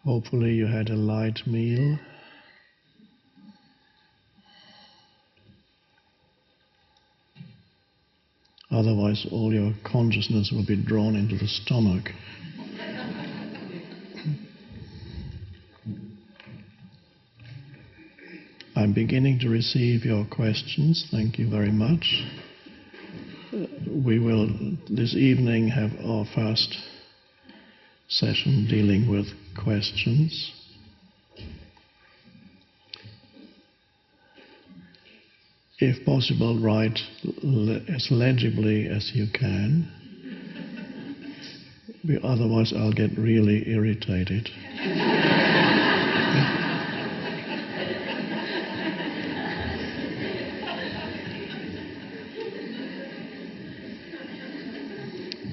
Hopefully you had a light meal. Otherwise all your consciousness will be drawn into the stomach. I'm beginning to receive your questions. Thank you very much. We will this evening have our first session dealing with questions. If possible, write as legibly as you can. Otherwise I'll get really irritated.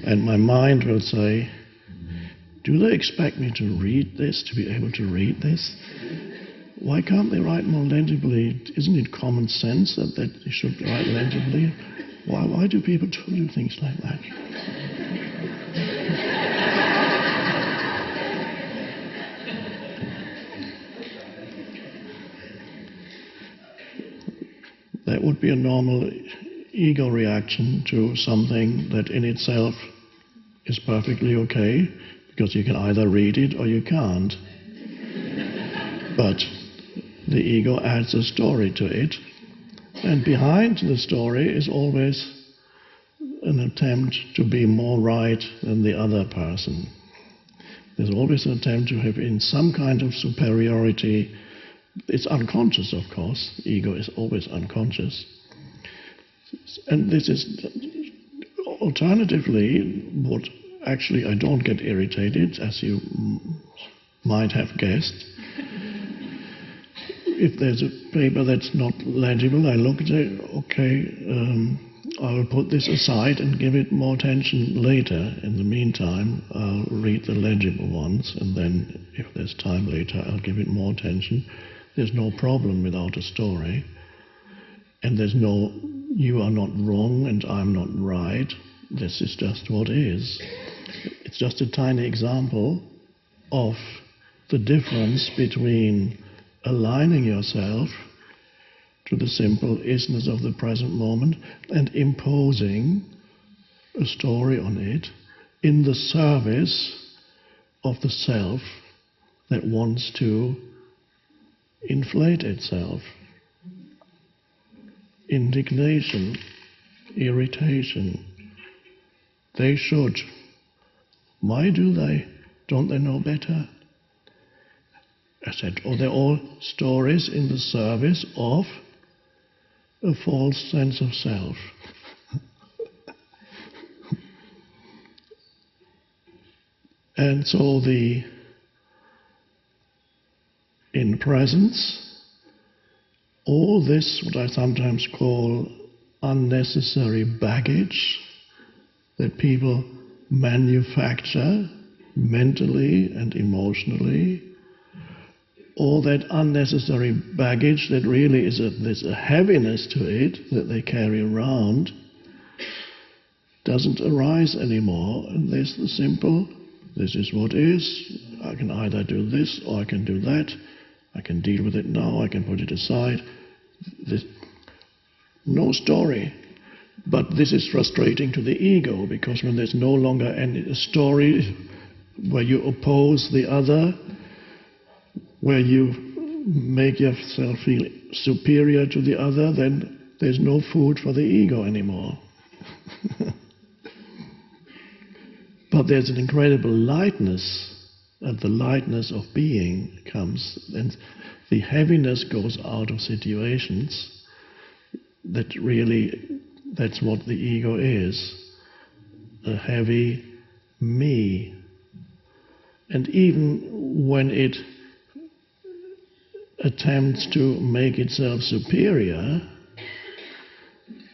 And my mind will say, do they expect me to read this, to be able to read this? Why can't they write more legibly? Isn't it common sense that they should write legibly? Why do people do things like that? That would be a normal ego reaction to something that in itself is perfectly okay, because you can either read it or you can't. But the ego adds a story to it, and behind the story is always an attempt to be more right than the other person. There's always an attempt to have in some kind of superiority. It's unconscious, of course. Ego is always unconscious. And this is alternatively what actually I don't get irritated, as you might have guessed. If there's a paper that's not legible, I look at it, okay, I will put this aside and give it more attention later. In the meantime, I'll read the legible ones, and then if there's time later, I'll give it more attention. There's no problem without a story. And there's no, you are not wrong and I'm not right. This is just what is. It's just a tiny example of the difference between aligning yourself to the simple isness of the present moment and imposing a story on it in the service of the self that wants to inflate itself. Indignation, irritation. They should. Why do they? Don't they know better? I said, oh, they're all stories in the service of a false sense of self. And so in presence, all this, what I sometimes call unnecessary baggage that people manufacture mentally and emotionally, all that unnecessary baggage that really there's a heaviness to it that they carry around, doesn't arise anymore. And there's the simple, this is what is, I can either do this or I can do that. I can deal with it now, I can put it aside. No story. But this is frustrating to the ego, because when there's no longer any story where you oppose the other, where you make yourself feel superior to the other, then there's no food for the ego anymore. But there's an incredible lightness. And the lightness of being comes, and the heaviness goes out of situations. That's what the ego is, a heavy me. And even when it attempts to make itself superior,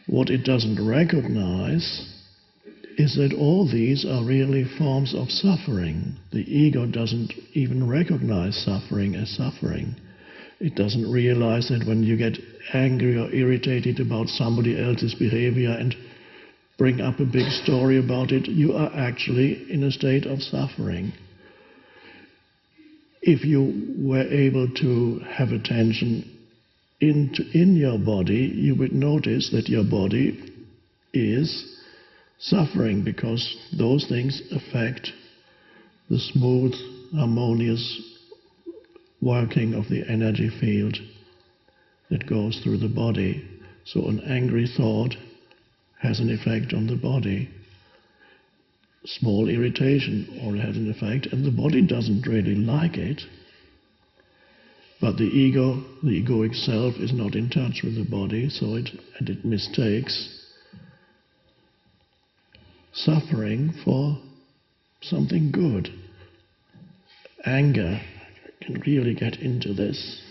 what it doesn't recognize is that all these are really forms of suffering. The ego doesn't even recognize suffering as suffering. It doesn't realize that when you get angry or irritated about somebody else's behavior and bring up a big story about it, you are actually in a state of suffering. if you were able to have attention in your body, you would notice that your body is suffering, because those things affect the smooth, harmonious working of the energy field that goes through the body. So an angry thought has an effect on the body. Small irritation or has an effect, and the body doesn't really like it. But the ego, the egoic self, is not in touch with the body, so it mistakes suffering for something good. Anger can really get into this.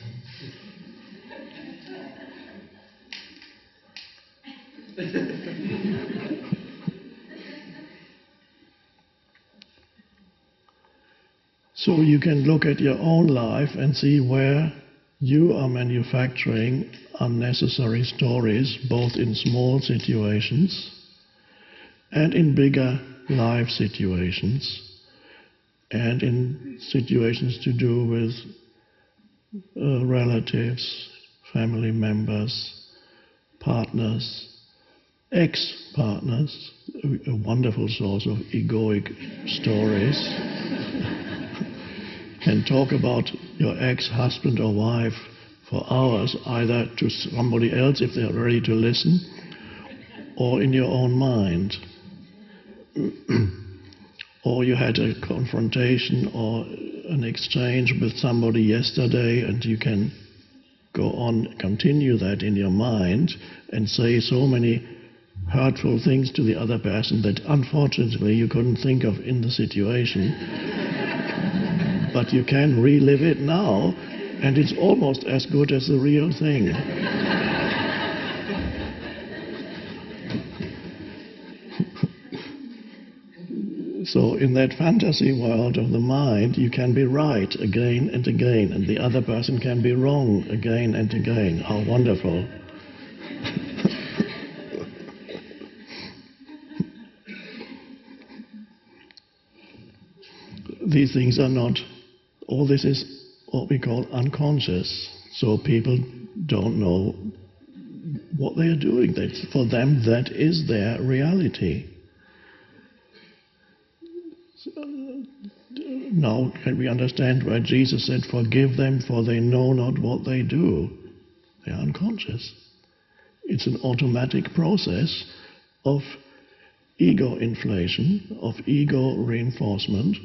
So you can look at your own life and see where you are manufacturing unnecessary stories, both in small situations and in bigger life situations, and in situations to do with relatives, family members, partners, ex-partners, a wonderful source of egoic stories. Can talk about your ex-husband or wife for hours, either to somebody else if they're ready to listen, or in your own mind. Or you had a confrontation or an exchange with somebody yesterday, and you can go on, continue that in your mind and say so many hurtful things to the other person that unfortunately you couldn't think of in the situation. But you can relive it now, and it's almost as good as the real thing. So in that fantasy world of the mind, you can be right again and again, and the other person can be wrong again and again. How wonderful. These things are not, all this is what we call unconscious. So people don't know what they are doing. For them, that is their reality. Now can we understand why Jesus said, "Forgive them, for they know not what they do." They are unconscious. It's an automatic process of ego inflation, of ego reinforcement.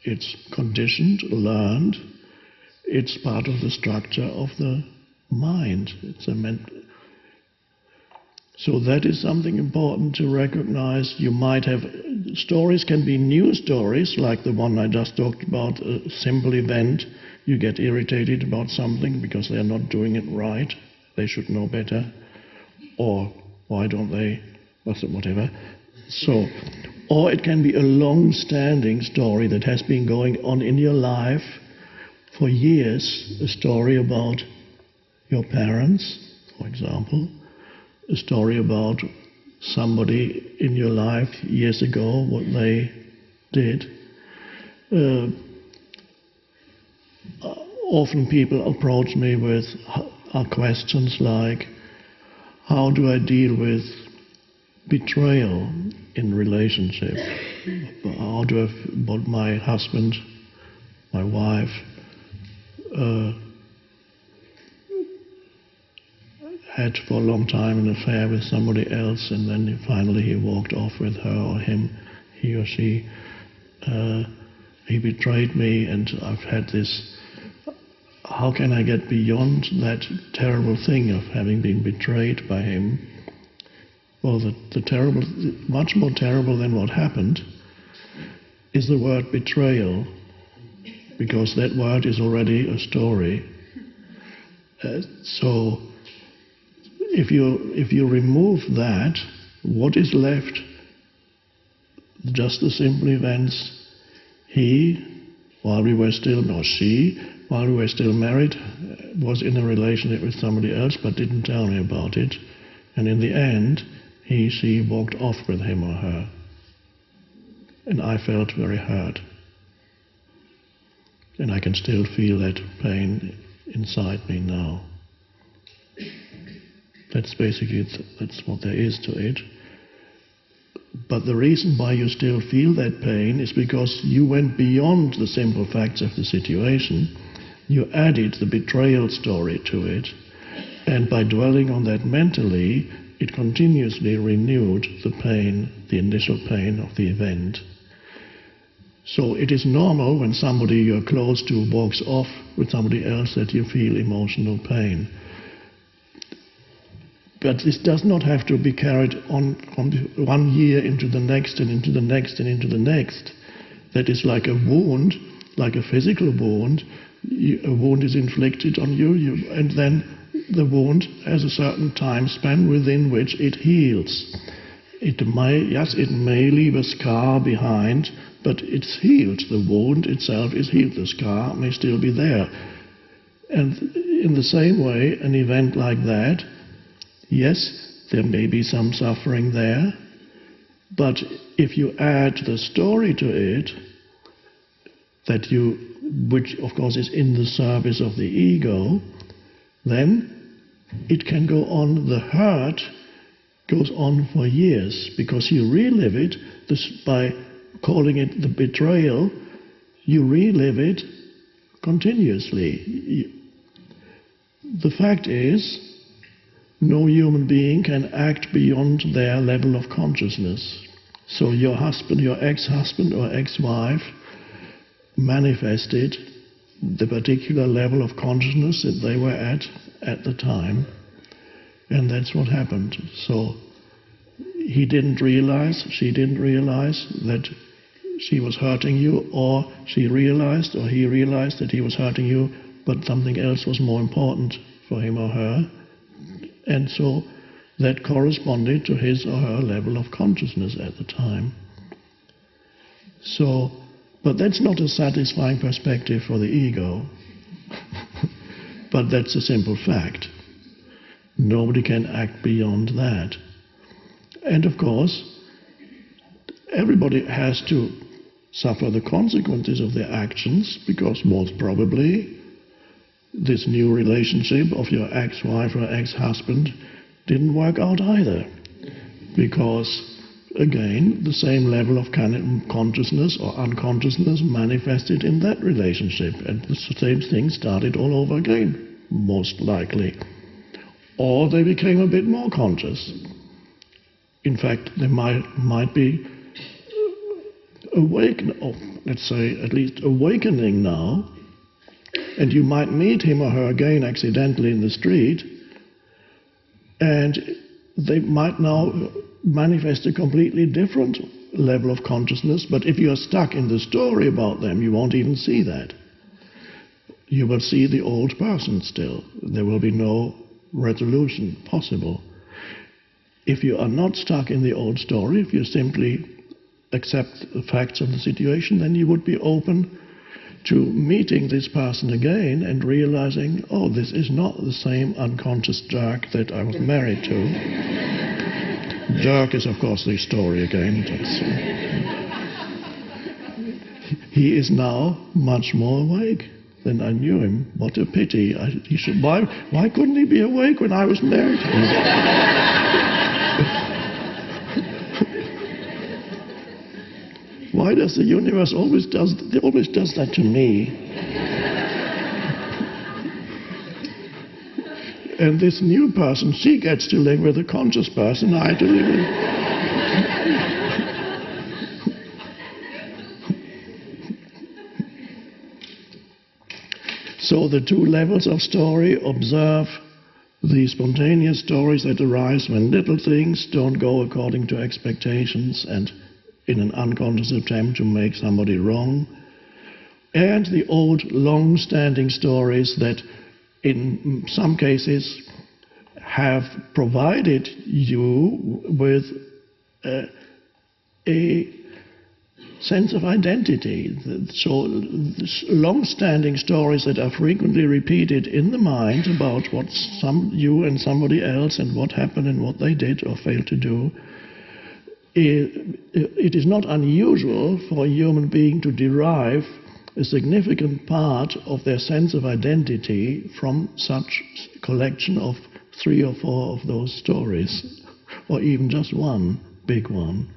It's conditioned, learned. It's part of the structure of the mind. So that is something important to recognize. You might have stories, can be new stories, like the one I just talked about, a simple event. You get irritated about something because they are not doing it right. They should know better. Or why don't they? Whatever. So, or it can be a long-standing story that has been going on in your life for years. A story about your parents, for example. A story about somebody in your life years ago, what they did. Often people approach me with questions like, how do I deal with betrayal in relationship? How do my husband, my wife, had for a long time an affair with somebody else, and then finally he walked off with her or him, he or she. He betrayed me, and I've had this. How can I get beyond that terrible thing of having been betrayed by him? Well, the terrible, much more terrible than what happened, is the word betrayal, because that word is already a story. So if you remove that, what is left? Just the simple events. He, while we were still, or she, while we were still married, was in a relationship with somebody else but didn't tell me about it. And in the end, she walked off with him or her. And I felt very hurt. And I can still feel that pain inside me now. That's basically, that's what there is to it. But the reason why you still feel that pain is because you went beyond the simple facts of the situation. You added the betrayal story to it. And by dwelling on that mentally, it continuously renewed the pain, the initial pain of the event. So it is normal when somebody you're close to walks off with somebody else that you feel emotional pain. But this does not have to be carried on from 1 year into the next and into the next and into the next. That is like a wound, like a physical wound. A wound is inflicted on you, and then the wound has a certain time span within which it heals. It may leave a scar behind, but it's healed. The wound itself is healed. The scar may still be there. And in the same way, an event like that, yes, there may be some suffering there, but if you add the story to it, which of course is in the service of the ego, then it can go on. The hurt goes on for years because you relive it by calling it the betrayal. You relive it continuously. The fact is, no human being can act beyond their level of consciousness. So your husband, your ex-husband or ex-wife manifested the particular level of consciousness that they were at the time, and that's what happened. So he didn't realize, she didn't realize that she was hurting you, or she realized, or he realized that he was hurting you, but something else was more important for him or her. And so that corresponded to his or her level of consciousness at the time. So, but that's not a satisfying perspective for the ego. But that's a simple fact. Nobody can act beyond that. And of course, everybody has to suffer the consequences of their actions, because most probably this new relationship of your ex-wife or ex-husband didn't work out either. Because, again, the same level of consciousness or unconsciousness manifested in that relationship, and the same thing started all over again, most likely. Or they became a bit more conscious. In fact, they might be let's say at least awakening now, and you might meet him or her again accidentally in the street, and they might now manifest a completely different level of consciousness, but if you're stuck in the story about them, you won't even see that. You will see the old person still. There will be no resolution possible. If you are not stuck in the old story, if you simply accept the facts of the situation, then you would be open to meeting this person again and realizing, oh, this is not the same unconscious jerk that I was married to. Jerk is, of course, the story again. He is now much more awake than I knew him. What a pity. Why couldn't he be awake when I was married to him? Why does the universe always does that to me? And this new person, she gets to live with a conscious person, I had to live with. So the two levels of story: observe the spontaneous stories that arise when little things don't go according to expectations and in an unconscious attempt to make somebody wrong, and the old long-standing stories that in some cases have provided you with a sense of identity. So long-standing stories that are frequently repeated in the mind about what you and somebody else and what happened and what they did or failed to do. It is not unusual for a human being to derive a significant part of their sense of identity from such collection of 3 or 4 of those stories, or even just one big one.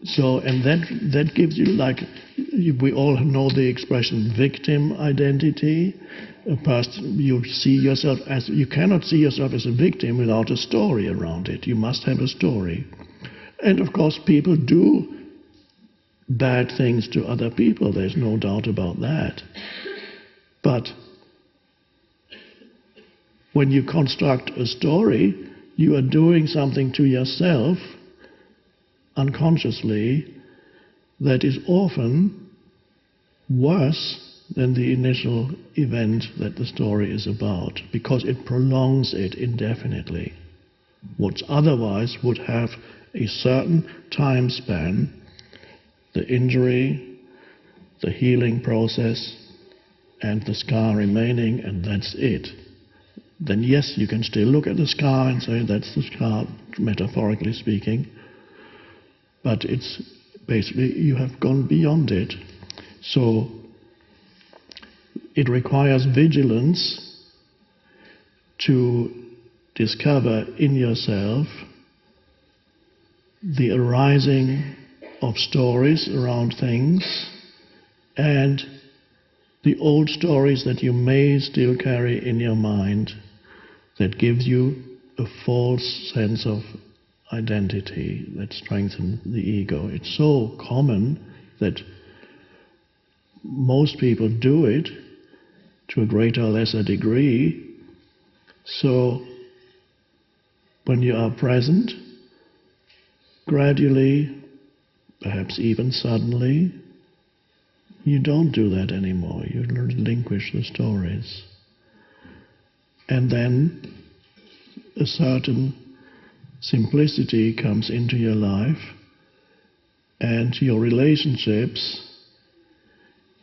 So, and that gives you, like, we all know the expression victim identity. A person, you see yourself as, you cannot see yourself as a victim without a story around it. You must have a story. And of course, people do bad things to other people, there's no doubt about that. But when you construct a story, you are doing something to yourself unconsciously that is often worse than the initial event that the story is about, because it prolongs it indefinitely. What otherwise would have a certain time span, the injury, the healing process, and the scar remaining, and that's it. Then yes, you can still look at the scar and say that's the scar, metaphorically speaking, but it's basically, you have gone beyond it. So it requires vigilance to discover in yourself the arising of stories around things and the old stories that you may still carry in your mind that gives you a false sense of identity, that strengthens the ego. It's so common that most people do it to a greater or lesser degree. So when you are present, gradually, perhaps even suddenly, you don't do that anymore. You relinquish the stories. And then a certain simplicity comes into your life, and your relationships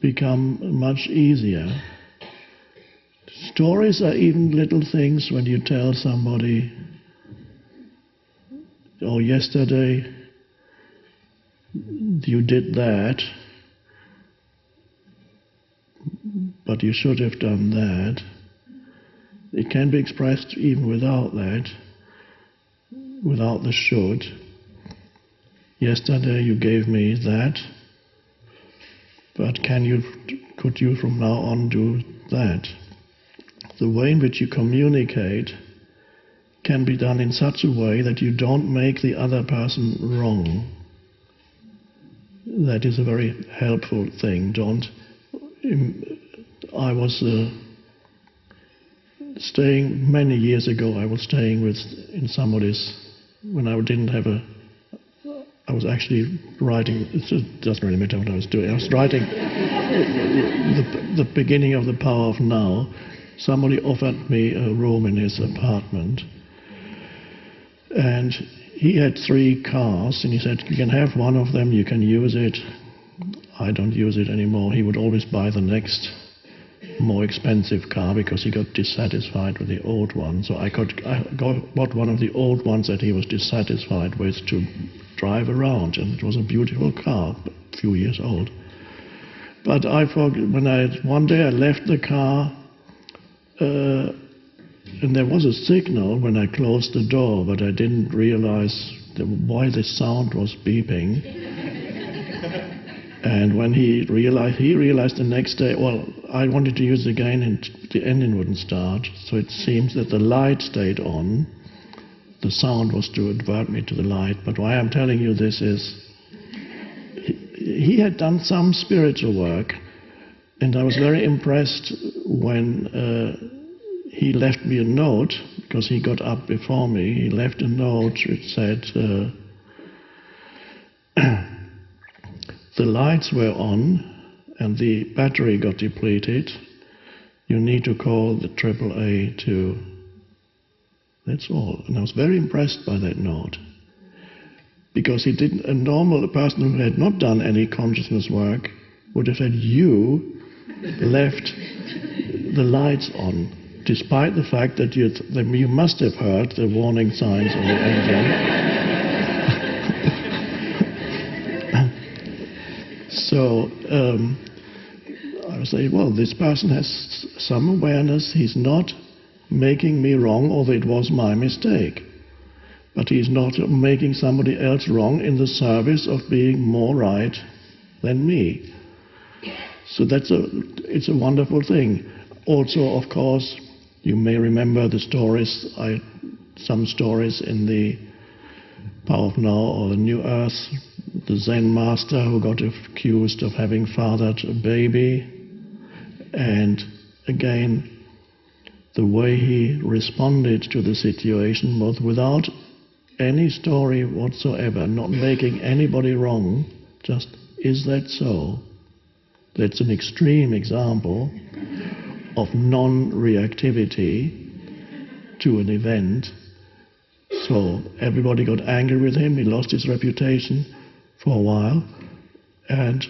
become much easier. Stories are even little things when you tell somebody, oh, yesterday you did that, but you should have done that. It can be expressed even without that, without the should. Yesterday you gave me that, but could you from now on do that? The way in which you communicate can be done in such a way that you don't make the other person wrong. That is a very helpful thing. I was staying, many years ago, I was staying in somebody's, when I didn't have I was actually writing, it doesn't really matter what I was doing, I was writing the beginning of The Power of Now. Somebody offered me a room in his apartment, and he had 3 cars, and he said, you can have one of them, you can use it. I don't use it anymore. He would always buy the next more expensive car because he got dissatisfied with the old one. So I bought one of the old ones that he was dissatisfied with to drive around, and it was a beautiful car, a few years old. But one day I left the car, and there was a signal when I closed the door, but I didn't realize why the sound was beeping. And when he realized the next day, well, I wanted to use it again and the engine wouldn't start. So it seems that the light stayed on. The sound was to advert me to the light. But why I'm telling you this is, he had done some spiritual work, and I was very impressed when he left me a note, because he got up before me. He left a note which said, the lights were on and the battery got depleted. You need to call the AAA to... That's all. And I was very impressed by that note. Because he didn't, a person who had not done any consciousness work would have said, you left the lights on, despite the fact that you must have heard the warning signs on the engine. So I say, well, this person has some awareness, he's not making me wrong, although it was my mistake. But he's not making somebody else wrong in the service of being more right than me. So it's a wonderful thing. Also, of course, you may remember the stories, some stories in the Power of Now or the New Earth, the Zen master who got accused of having fathered a baby, and again, the way he responded to the situation was without any story whatsoever, not making anybody wrong, just, is that so? That's an extreme example of non-reactivity to an event. So everybody got angry with him, he lost his reputation for a while, and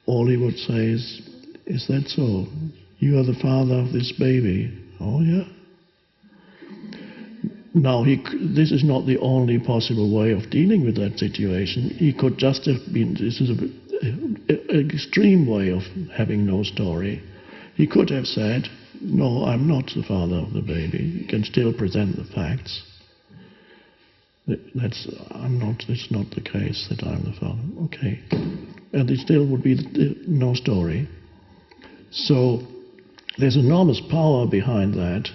all he would say is that so? You are the father of this baby. Oh yeah? Now, this is not the only possible way of dealing with that situation. He could just have been, this is an extreme way of having no story. He could have said, no, I'm not the father of the baby. You can still present the facts. It's not the case that I'm the father. Okay. And it still would be no story. So there's enormous power behind that.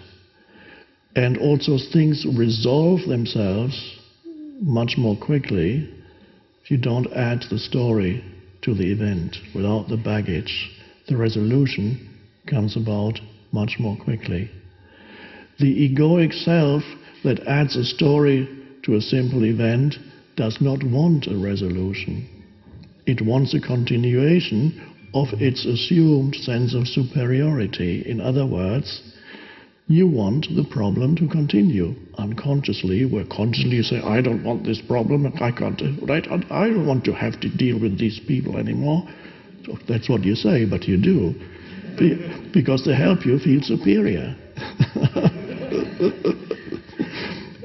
And also things resolve themselves much more quickly if you don't add the story to the event. Without the baggage, the resolution comes about much more quickly. The egoic self that adds a story to a simple event does not want a resolution. It wants a continuation of its assumed sense of superiority. In other words, you want the problem to continue. Unconsciously, where consciously you say, I don't want this problem, I don't want to have to deal with these people anymore. So that's what you say, but you do. Because they help you feel superior.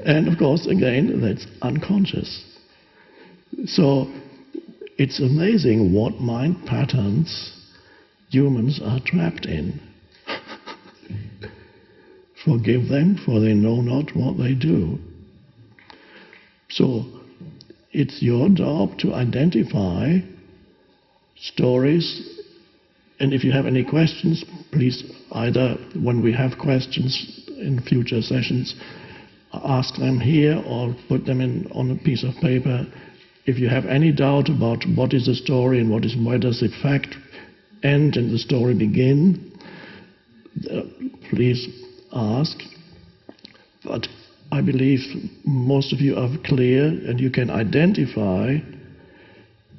And of course, again, that's unconscious. So it's amazing what mind patterns humans are trapped in. Forgive them, for they know not what they do. So it's your job to identify stories, and if you have any questions, please either when we have questions in future sessions, ask them here or put them on a piece of paper. If you have any doubt about what is the story and where does the fact end and the story begin, please ask. But I believe most of you are clear and you can identify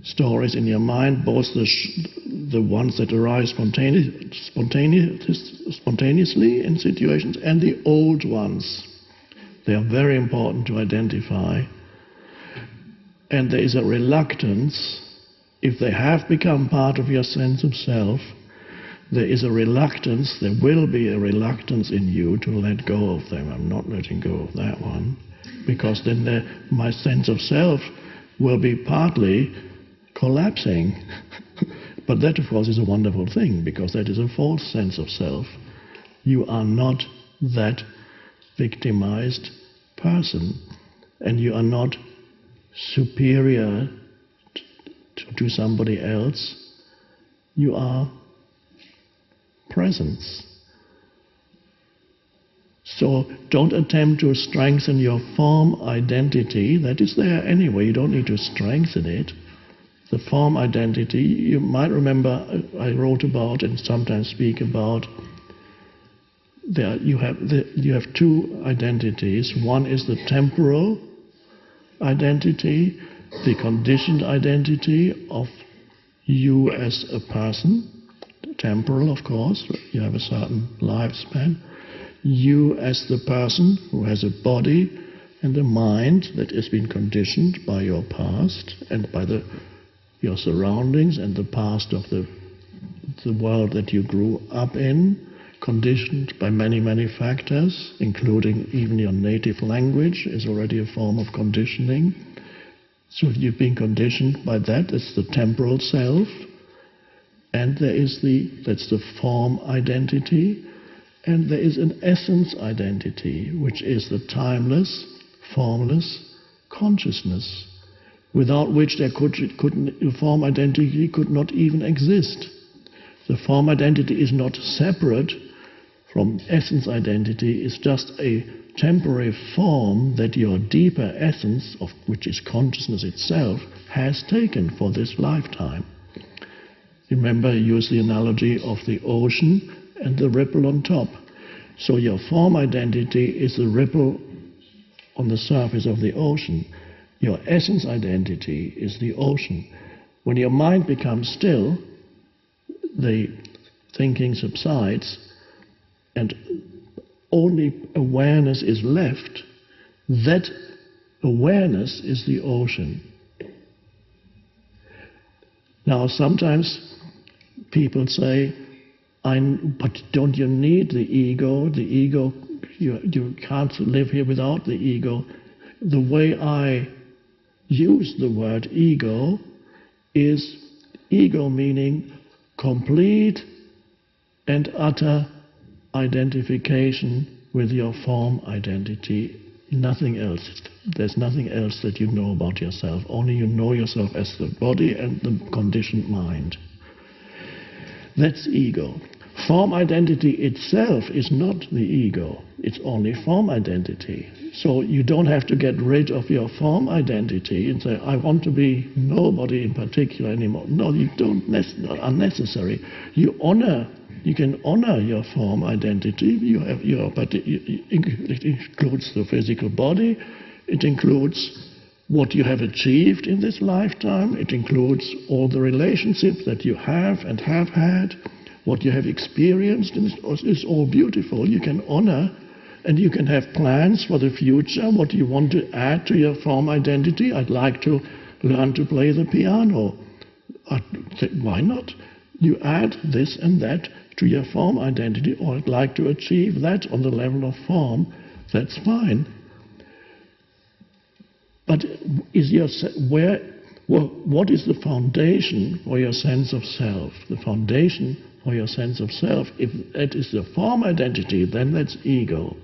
stories in your mind, both the ones that arise spontaneously in situations and the old ones. They are very important to identify. And there is a reluctance, if they have become part of your sense of self, there is a reluctance, there will be a reluctance in you to let go of them. I'm not letting go of that one, because then my sense of self will be partly collapsing. But that, of course, is a wonderful thing, because that is a false sense of self. You are not that victimized person, and you are not superior to somebody else. You are presence. So don't attempt to strengthen your form identity. That is there anyway. You don't need to strengthen it. The form identity, you might remember I wrote about and sometimes speak about, you have two identities. One is the temporal identity, the conditioned identity of you as a person, temporal of course, you have a certain lifespan. You as the person who has a body and a mind that has been conditioned by your past and by your surroundings and the past of the world that you grew up in, conditioned by many, many factors, including even your native language is already a form of conditioning. So you've been conditioned by that. It's the temporal self. And there is that's the form identity, and there is an essence identity, which is the timeless, formless consciousness, without which the form identity could not even exist. The form identity is not separate from essence identity, it's just a temporary form that your deeper essence, of which is consciousness itself, has taken for this lifetime. Remember, use the analogy of the ocean and the ripple on top. So your form identity is the ripple on the surface of the ocean. Your essence identity is the ocean. When your mind becomes still, the thinking subsides, and only awareness is left. That awareness is the ocean. Now, sometimes people say, but don't you need the ego? The ego, you can't live here without the ego. The way I use the word ego is ego meaning complete and utter identification with your form identity. Nothing else. There's nothing else that you know about yourself. Only you know yourself as the body and the conditioned mind. That's ego. Form identity itself is not the ego. It's only form identity. So you don't have to get rid of your form identity and say, I want to be nobody in particular anymore. No, you don't. Not unnecessary. You can honor your form identity. But it includes the physical body. It includes what you have achieved in this lifetime. It includes all the relationships that you have and have had. What you have experienced is all beautiful. You can honor, and you can have plans for the future, what you want to add to your form identity. I'd like to learn to play the piano. Why not? You add this and that to your form identity, or I'd like to achieve that on the level of form. That's fine. But what is the foundation for your sense of self? The foundation for your sense of self, if that is the form identity, then that's ego.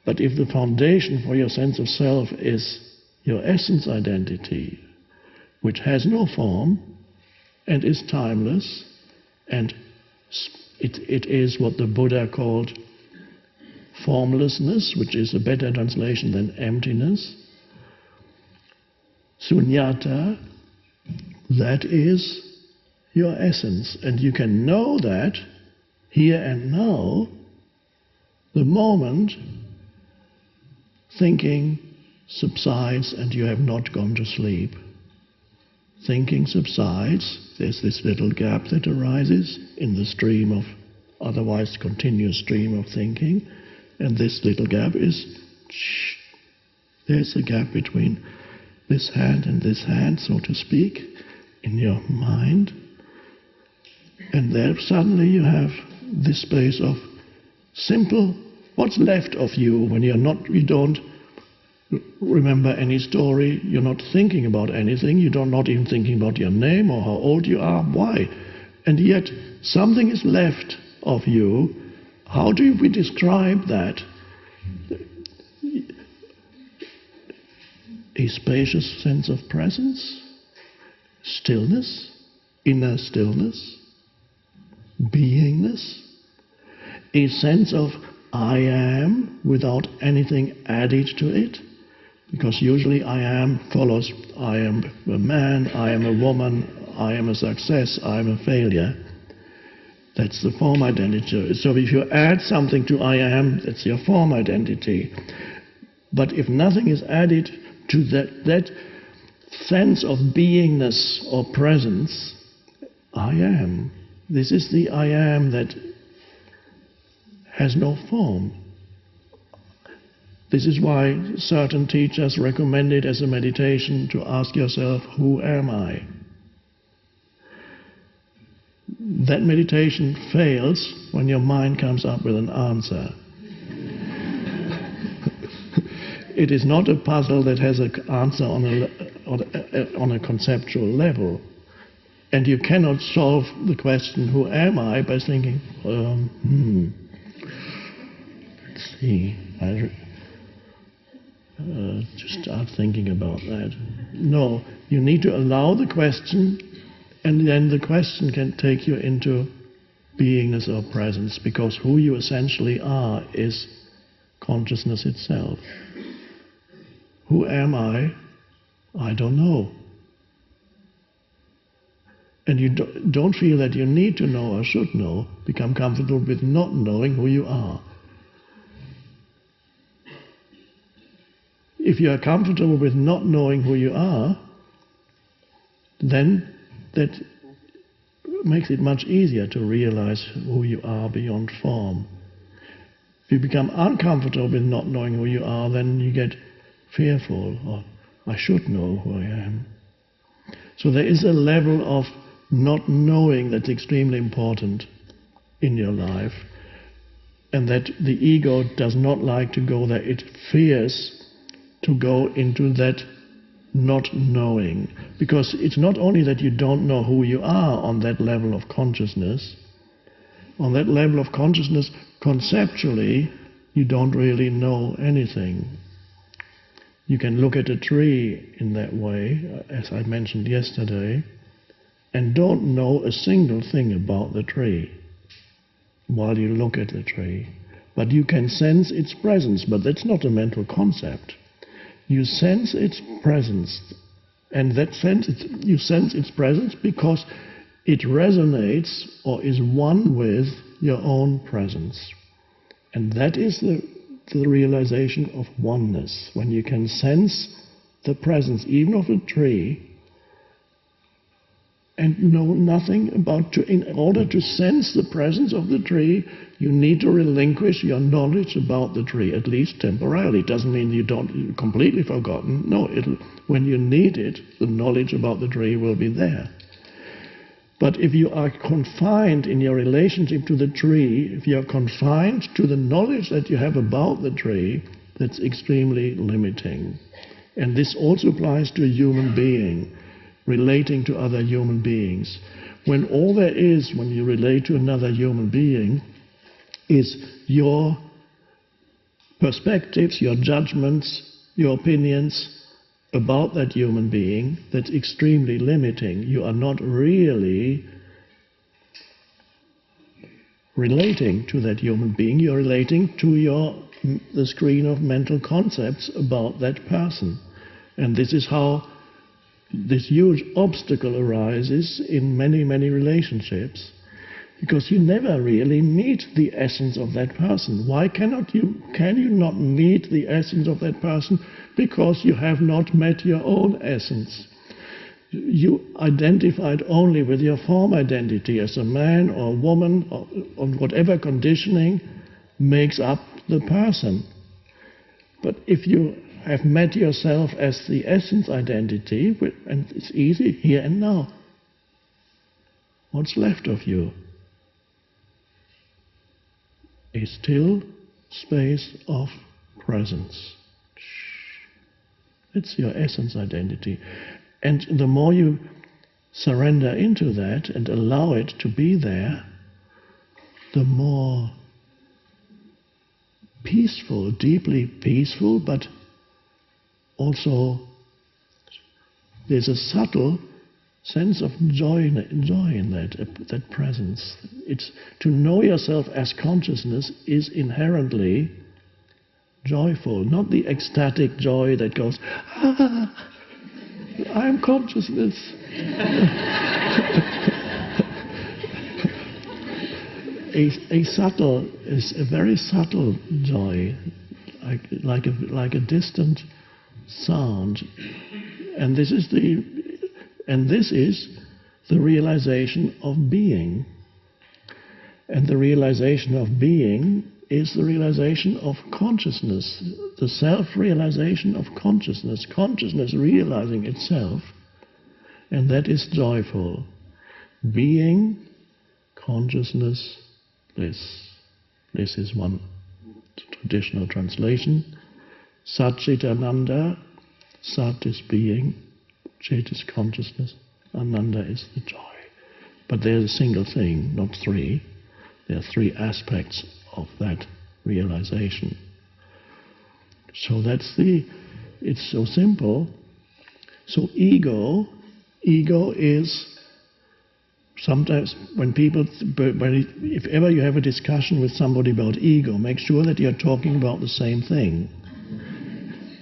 But if the foundation for your sense of self is your essence identity, which has no form and is timeless, and it is what the Buddha called formlessness, which is a better translation than emptiness, sunyata, that is your essence. And you can know that here and now, the moment thinking subsides and you have not gone to sleep. Thinking subsides, there's this little gap that arises in the stream of, otherwise continuous stream of thinking, and this little gap is, there's a gap between this hand and this hand, so to speak, in your mind. And there suddenly you have this space of simple, what's left of you when you don't remember any story, you're not thinking about anything, you're not even thinking about your name or how old you are, why? And yet something is left of you. How do we describe that? A spacious sense of presence, stillness, inner stillness, beingness, a sense of I am without anything added to it, because usually I am follows I am a man, I am a woman, I am a success, I am a failure. That's the form identity. So if you add something to I am, that's your form identity. But if nothing is added to that sense of beingness or presence, I am. This is the I am that has no form. This is why certain teachers recommend it as a meditation to ask yourself, who am I? That meditation fails when your mind comes up with an answer. It is not a puzzle that has an answer on a conceptual level. And you cannot solve the question, who am I, by thinking, let's see, just start thinking about that. No, you need to allow the question, and then the question can take you into beingness or presence, because who you essentially are is consciousness itself. Who am I? I don't know. And you don't feel that you need to know or should know. Become comfortable with not knowing who you are. If you are comfortable with not knowing who you are, then that makes it much easier to realize who you are beyond form. If you become uncomfortable with not knowing who you are, then you get fearful, or I should know who I am. So there is a level of not knowing that's extremely important in your life, and that the ego does not like to go there. It fears to go into that not knowing, because it's not only that you don't know who you are on that level of consciousness. On that level of consciousness, conceptually, you don't really know anything. You can look at a tree in that way, as I mentioned yesterday, and don't know a single thing about the tree while you look at the tree. But you can sense its presence, but that's not a mental concept. You sense its presence, and you sense its presence because it resonates or is one with your own presence. And that is the realization of oneness, when you can sense the presence even of a tree and know nothing about it. In order to sense the presence of the tree, you need to relinquish your knowledge about the tree, at least temporarily. It doesn't mean you're completely forgotten. No, when you need it, the knowledge about the tree will be there. But if you are confined in your relationship to the tree, if you are confined to the knowledge that you have about the tree, that's extremely limiting. And this also applies to a human being, relating to other human beings. When all there is, when you relate to another human being, is your perspectives, your judgments, your opinions about that human being, that's extremely limiting. You are not really relating to that human being. You're relating to the screen of mental concepts about that person. And this is how this huge obstacle arises in many, many relationships, because you never really meet the essence of that person. Why can you not meet the essence of that person? Because you have not met your own essence. You identified only with your form identity as a man or a woman, or whatever conditioning makes up the person. But if you have met yourself as the essence identity, and it's easy, here and now, what's left of you? A still space of presence. It's your essence identity. And the more you surrender into that and allow it to be there, the more peaceful, deeply peaceful, but also there's a subtle sense of joy in that presence. It's to know yourself as consciousness is inherently joyful, not the ecstatic joy that goes, I'm consciousness. a very subtle joy, like a distant sound, and this is the realization of being. And the realization of being is the realization of consciousness, the self-realization of consciousness, consciousness realizing itself, and that is joyful. Being, consciousness, bliss. This is one traditional translation. Sat Chit Ananda, Sat is being, Chit is consciousness, Ananda is the joy. But there's a single thing, not three. There are three aspects of that realization. So it's so simple. So ego is sometimes if ever you have a discussion with somebody about ego, make sure that you're talking about the same thing.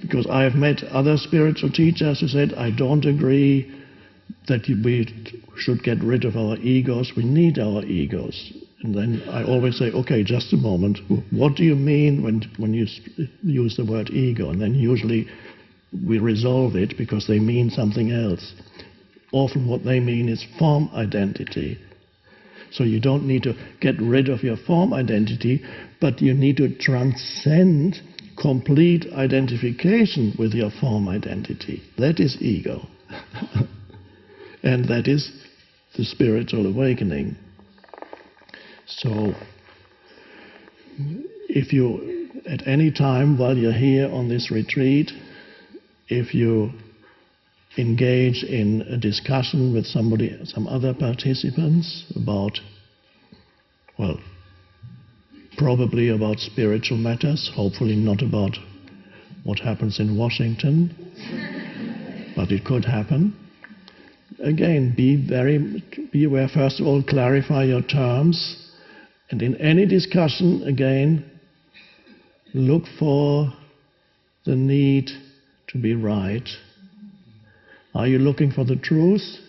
Because I have met other spiritual teachers who said, I don't agree that we should get rid of our egos, we need our egos. And then I always say, okay, just a moment, what do you mean when you use the word ego? And then usually we resolve it because they mean something else. Often what they mean is form identity. So you don't need to get rid of your form identity, but you need to transcend complete identification with your form identity. That is ego. And that is the spiritual awakening. So if you, at any time while you're here on this retreat, if you engage in a discussion with some other participants about, well, probably about spiritual matters, hopefully not about what happens in Washington, but it could happen. Again, be aware, first of all, clarify your terms, and in any discussion, again, look for the need to be right. Are you looking for the truth,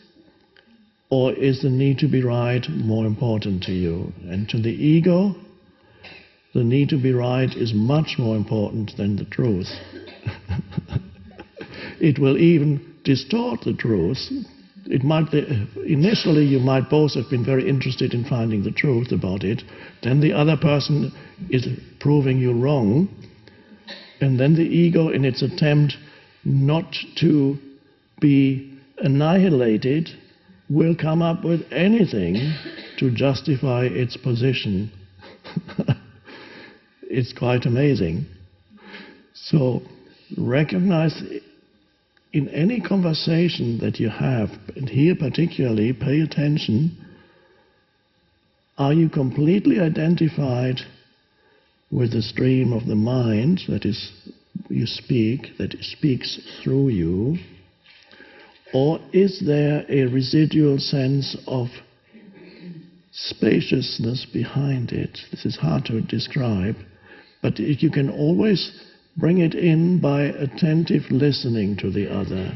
or is the need to be right more important to you? And to the ego, the need to be right is much more important than the truth. It will even distort the truth. It might be, initially you might both have been very interested in finding the truth about it, then the other person is proving you wrong, and then the ego, in its attempt not to be annihilated, will come up with anything to justify its position. It's quite amazing. So recognize in any conversation that you have, and here particularly, pay attention, are you completely identified with the stream of the mind that is you speak, that speaks through you, or is there a residual sense of spaciousness behind it? This is hard to describe, but you can always bring it in by attentive listening to the other.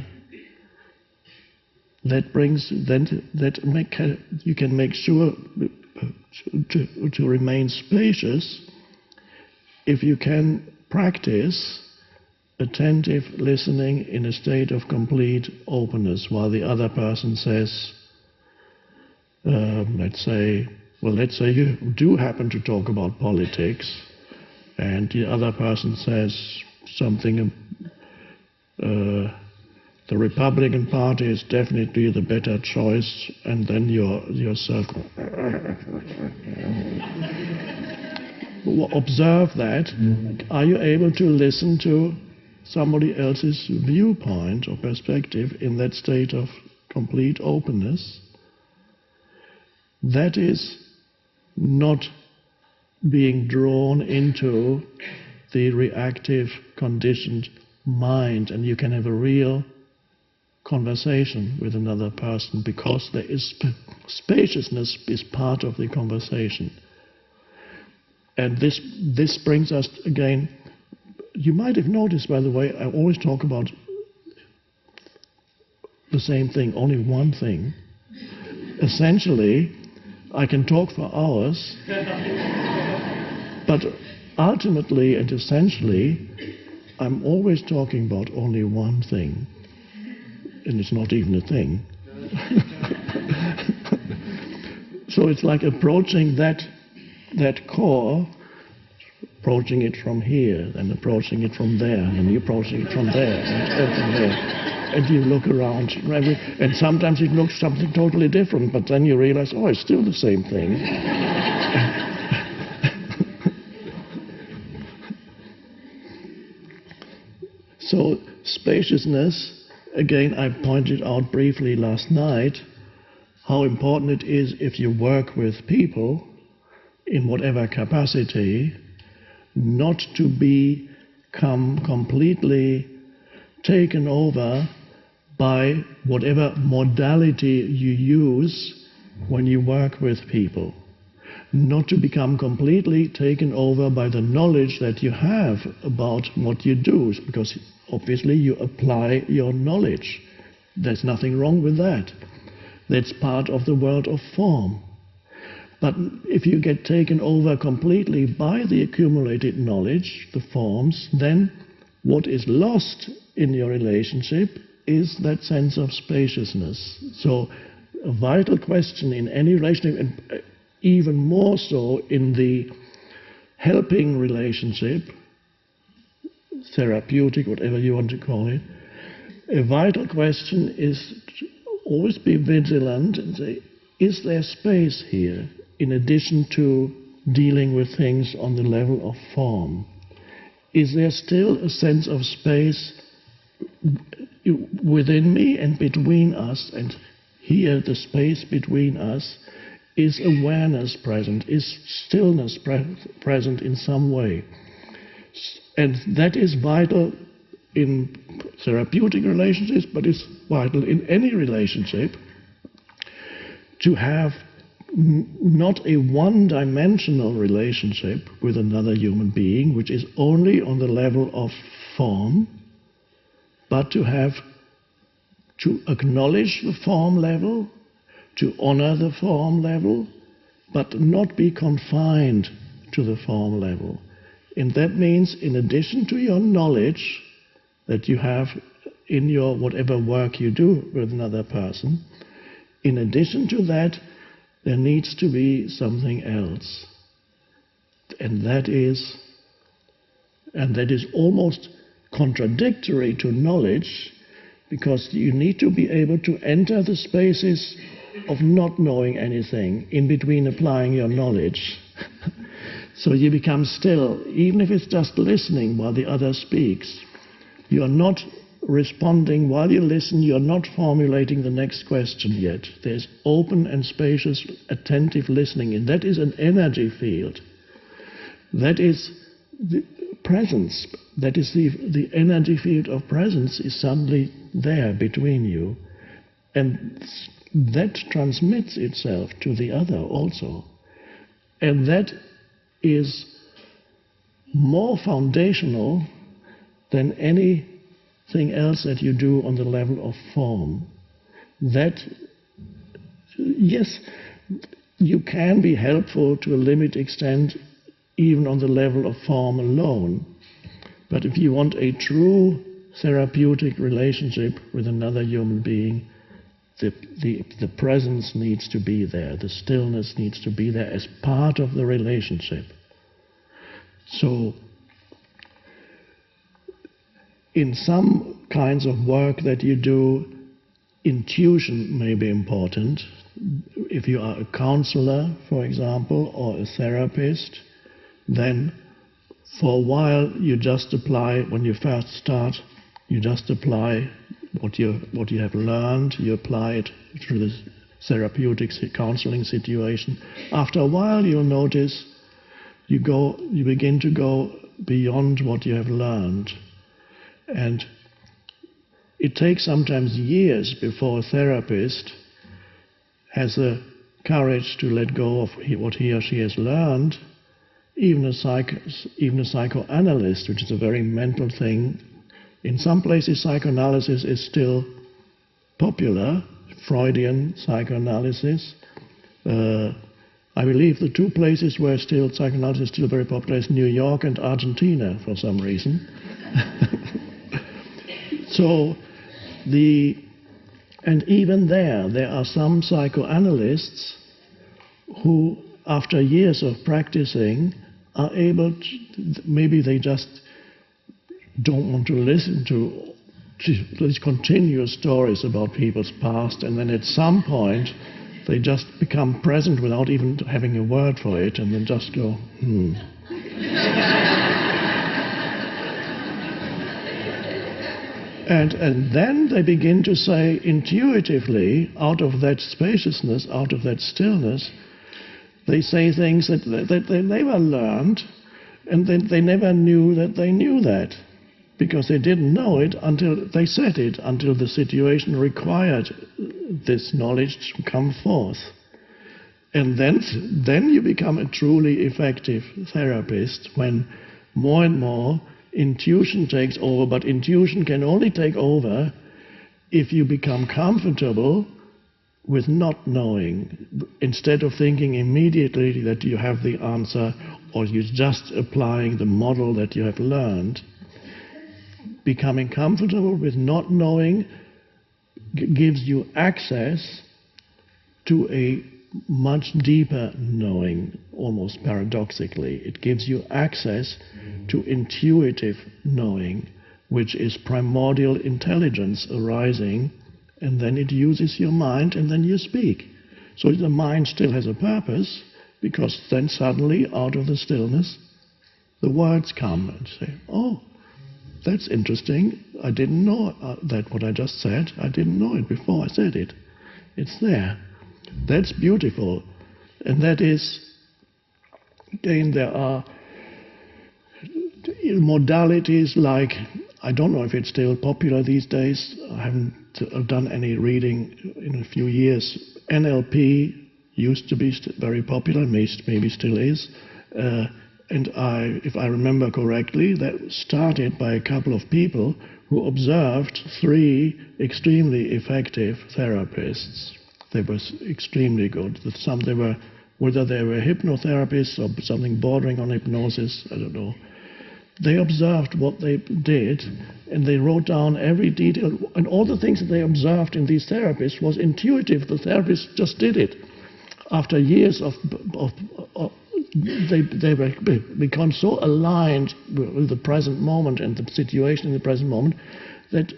You can make sure to remain spacious if you can practice attentive listening in a state of complete openness while the other person says, let's say you do happen to talk about politics, and the other person says something, the Republican Party is definitely the better choice, and then yourself observe that. Are you able to listen to somebody else's viewpoint or perspective in that state of complete openness? That is not being drawn into the reactive, conditioned mind, and you can have a real conversation with another person because there is spaciousness is part of the conversation. And this brings us again, you might have noticed, by the way, I always talk about the same thing, only one thing. Essentially, I can talk for hours, but ultimately and essentially, I'm always talking about only one thing. And it's not even a thing. So it's like approaching that core, approaching it from here, and approaching it from there, and approaching it from there, and from there. And you look around, and sometimes it looks something totally different, but then you realize, oh, it's still the same thing. So spaciousness, again, I pointed out briefly last night, how important it is if you work with people in whatever capacity, not to become completely taken over by whatever modality you use when you work with people. Not to become completely taken over by the knowledge that you have about what you do, because obviously you apply your knowledge. There's nothing wrong with that. That's part of the world of form. But if you get taken over completely by the accumulated knowledge, the forms, then what is lost in your relationship is that sense of spaciousness. So a vital question in any relationship, and even more so in the helping relationship, therapeutic, whatever you want to call it, a vital question is to always be vigilant and say, is there space here in addition to dealing with things on the level of form? Is there still a sense of space within me and between us? And here the space between us is awareness present, is stillness present in some way. And that is vital in therapeutic relationships, but it's vital in any relationship to have not a one-dimensional relationship with another human being, which is only on the level of form, but to acknowledge the form level, to honor the form level, but not be confined to the form level. And that means, in addition to your knowledge that you have in your whatever work you do with another person, in addition to that, there needs to be something else. And that is almost contradictory to knowledge, because you need to be able to enter the spaces of not knowing anything in between applying your knowledge. So you become still, even if it's just listening while the other speaks. You are not responding while you listen, you're not formulating the next question yet. There's open and spacious, attentive listening, and that is an energy field. That is the presence. That is the energy field of presence is suddenly there between you. And that transmits itself to the other also. And that is more foundational than anything else that you do on the level of form. That, yes, you can be helpful to a limited extent even on the level of form alone. But if you want a true therapeutic relationship with another human being, the presence needs to be there, the stillness needs to be there as part of the relationship. So, in some kinds of work that you do, intuition may be important. If you are a counselor, for example, or a therapist, then for a while you just apply, when you first start, you just apply what you have learned, you apply it through the therapeutic counseling situation. After a while you'll notice you begin to go beyond what you have learned. And it takes sometimes years before a therapist has the courage to let go of what he or she has learned. Even a psychoanalyst, which is a very mental thing, in some places psychoanalysis is still popular, Freudian psychoanalysis. I believe the two places where psychoanalysis is still very popular is New York and Argentina for some reason. So, and even there are some psychoanalysts who, after years of practicing, are able to, maybe they just don't want to listen to these continuous stories about people's past, and then at some point they just become present without even having a word for it, and then just go, And then they begin to say intuitively, out of that spaciousness, out of that stillness, they say things that they never learned, and they never knew that they knew that, because they didn't know it until they said it, until the situation required this knowledge to come forth. And then you become a truly effective therapist, when more and more intuition takes over. But intuition can only take over if you become comfortable with not knowing, instead of thinking immediately that you have the answer, or you're just applying the model that you have learned. Becoming comfortable with not knowing gives you access to a much deeper knowing, almost paradoxically. It gives you access to intuitive knowing, which is primordial intelligence arising, and then it uses your mind, and then you speak. So the mind still has a purpose, because then suddenly, out of the stillness, the words come and say, oh, that's interesting. I didn't know that what I just said. I didn't know it before I said it. It's there. That's beautiful. And that is, again, there are modalities like, I don't know if it's still popular these days. I haven't done any reading in a few years. NLP used to be very popular, maybe still is. And if I remember correctly, that started by a couple of people who observed 3 extremely effective therapists. They were extremely good. Whether they were hypnotherapists or something bordering on hypnosis, I don't know. They observed what they did, and they wrote down every detail. And all the things that they observed in these therapists was intuitive. The therapists just did it. After years they become so aligned with the present moment and the situation in the present moment that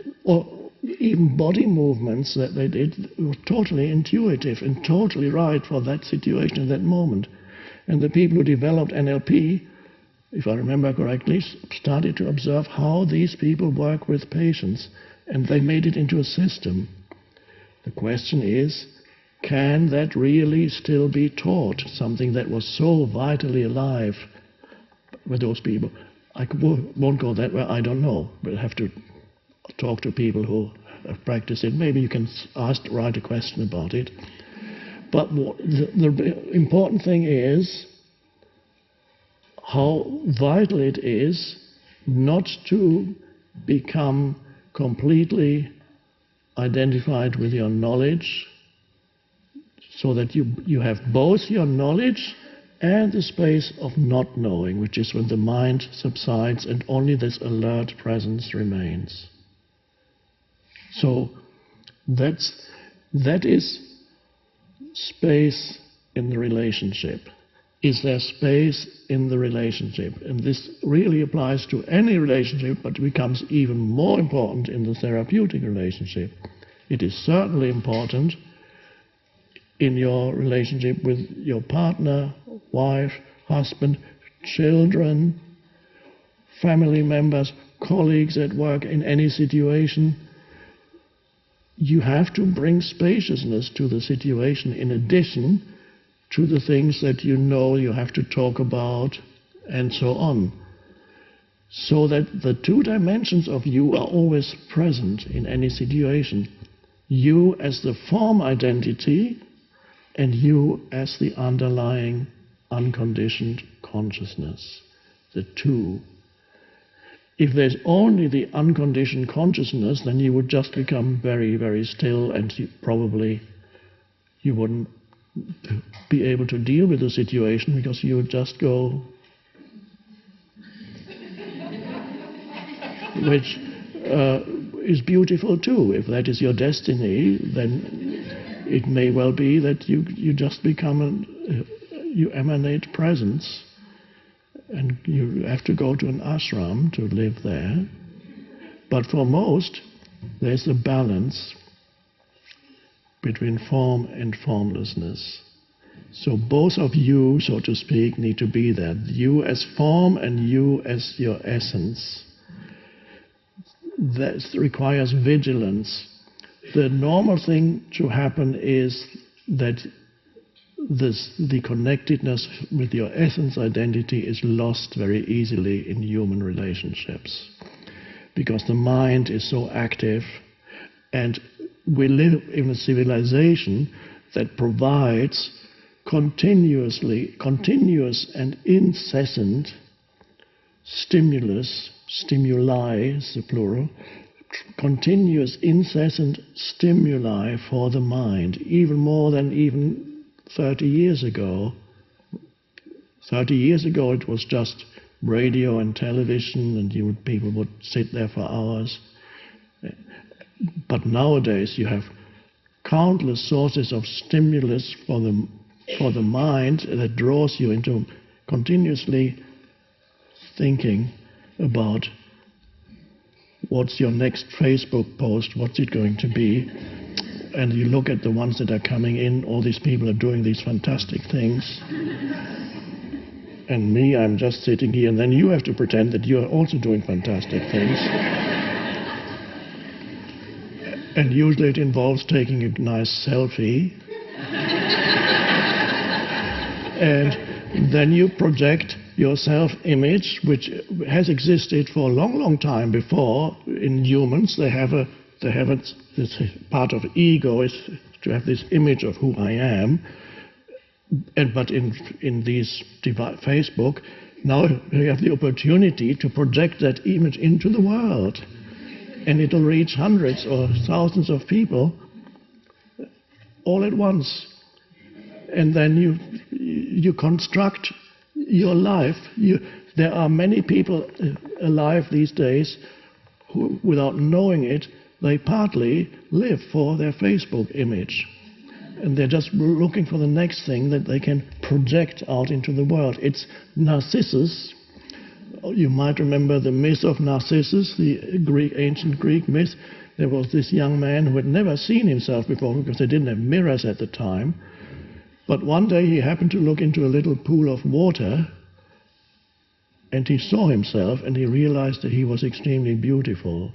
even body movements that they did were totally intuitive and totally right for that situation in that moment. And the people who developed NLP, if I remember correctly, started to observe how these people work with patients, and they made it into a system. The question is, can that really still be taught, something that was so vitally alive with those people? I won't go that way, I don't know. We'll have to talk to people who have practiced it. Maybe you can write a question about it. But the important thing is how vital it is not to become completely identified with your knowledge, so that you have both your knowledge and the space of not knowing, which is when the mind subsides and only this alert presence remains. So that is space in the relationship. Is there space in the relationship? And this really applies to any relationship, but becomes even more important in the therapeutic relationship. It is certainly important in your relationship with your partner, wife, husband, children, family members, colleagues at work, in any situation. You have to bring spaciousness to the situation in addition to the things that you know you have to talk about and so on. So that the 2 dimensions of you are always present in any situation. You as the form identity, and you as the underlying unconditioned consciousness, the 2. If there's only the unconditioned consciousness, then you would just become very, very still, and you wouldn't be able to deal with the situation, because you would just go, which is beautiful too. If that is your destiny, then it may well be that you just become you emanate presence, and you have to go to an ashram to live there. But for most, there's a balance between form and formlessness. So both of you, so to speak, need to be there. You as form and you as your essence. that requires vigilance. The normal thing to happen is that the connectedness with your essence identity is lost very easily in human relationships, because the mind is so active, and we live in a civilization that provides continuous and incessant stimuli is the plural, continuous incessant stimuli for the mind, even more than even 30 years ago. 30 years ago it was just radio and television, and people would sit there for hours. But nowadays you have countless sources of stimulus for the mind that draws you into continuously thinking about what's your next Facebook post, what's it going to be. And you look at the ones that are coming in, all these people are doing these fantastic things. And me, I'm just sitting here, and then you have to pretend that you are also doing fantastic things. And usually it involves taking a nice selfie. And then you project your self-image, which has existed for a long, long time before in humans. This part of ego is to have this image of who I am. But in these Facebook, now you have the opportunity to project that image into the world. And it'll reach hundreds or thousands of people all at once. And then you construct your life. There are many people alive these days who, without knowing it, they partly live for their Facebook image. And they're just looking for the next thing that they can project out into the world. It's Narcissus. You might remember the myth of Narcissus, the ancient Greek myth. There was this young man who had never seen himself before because they didn't have mirrors at the time. But one day he happened to look into a little pool of water, and he saw himself, and he realized that he was extremely beautiful.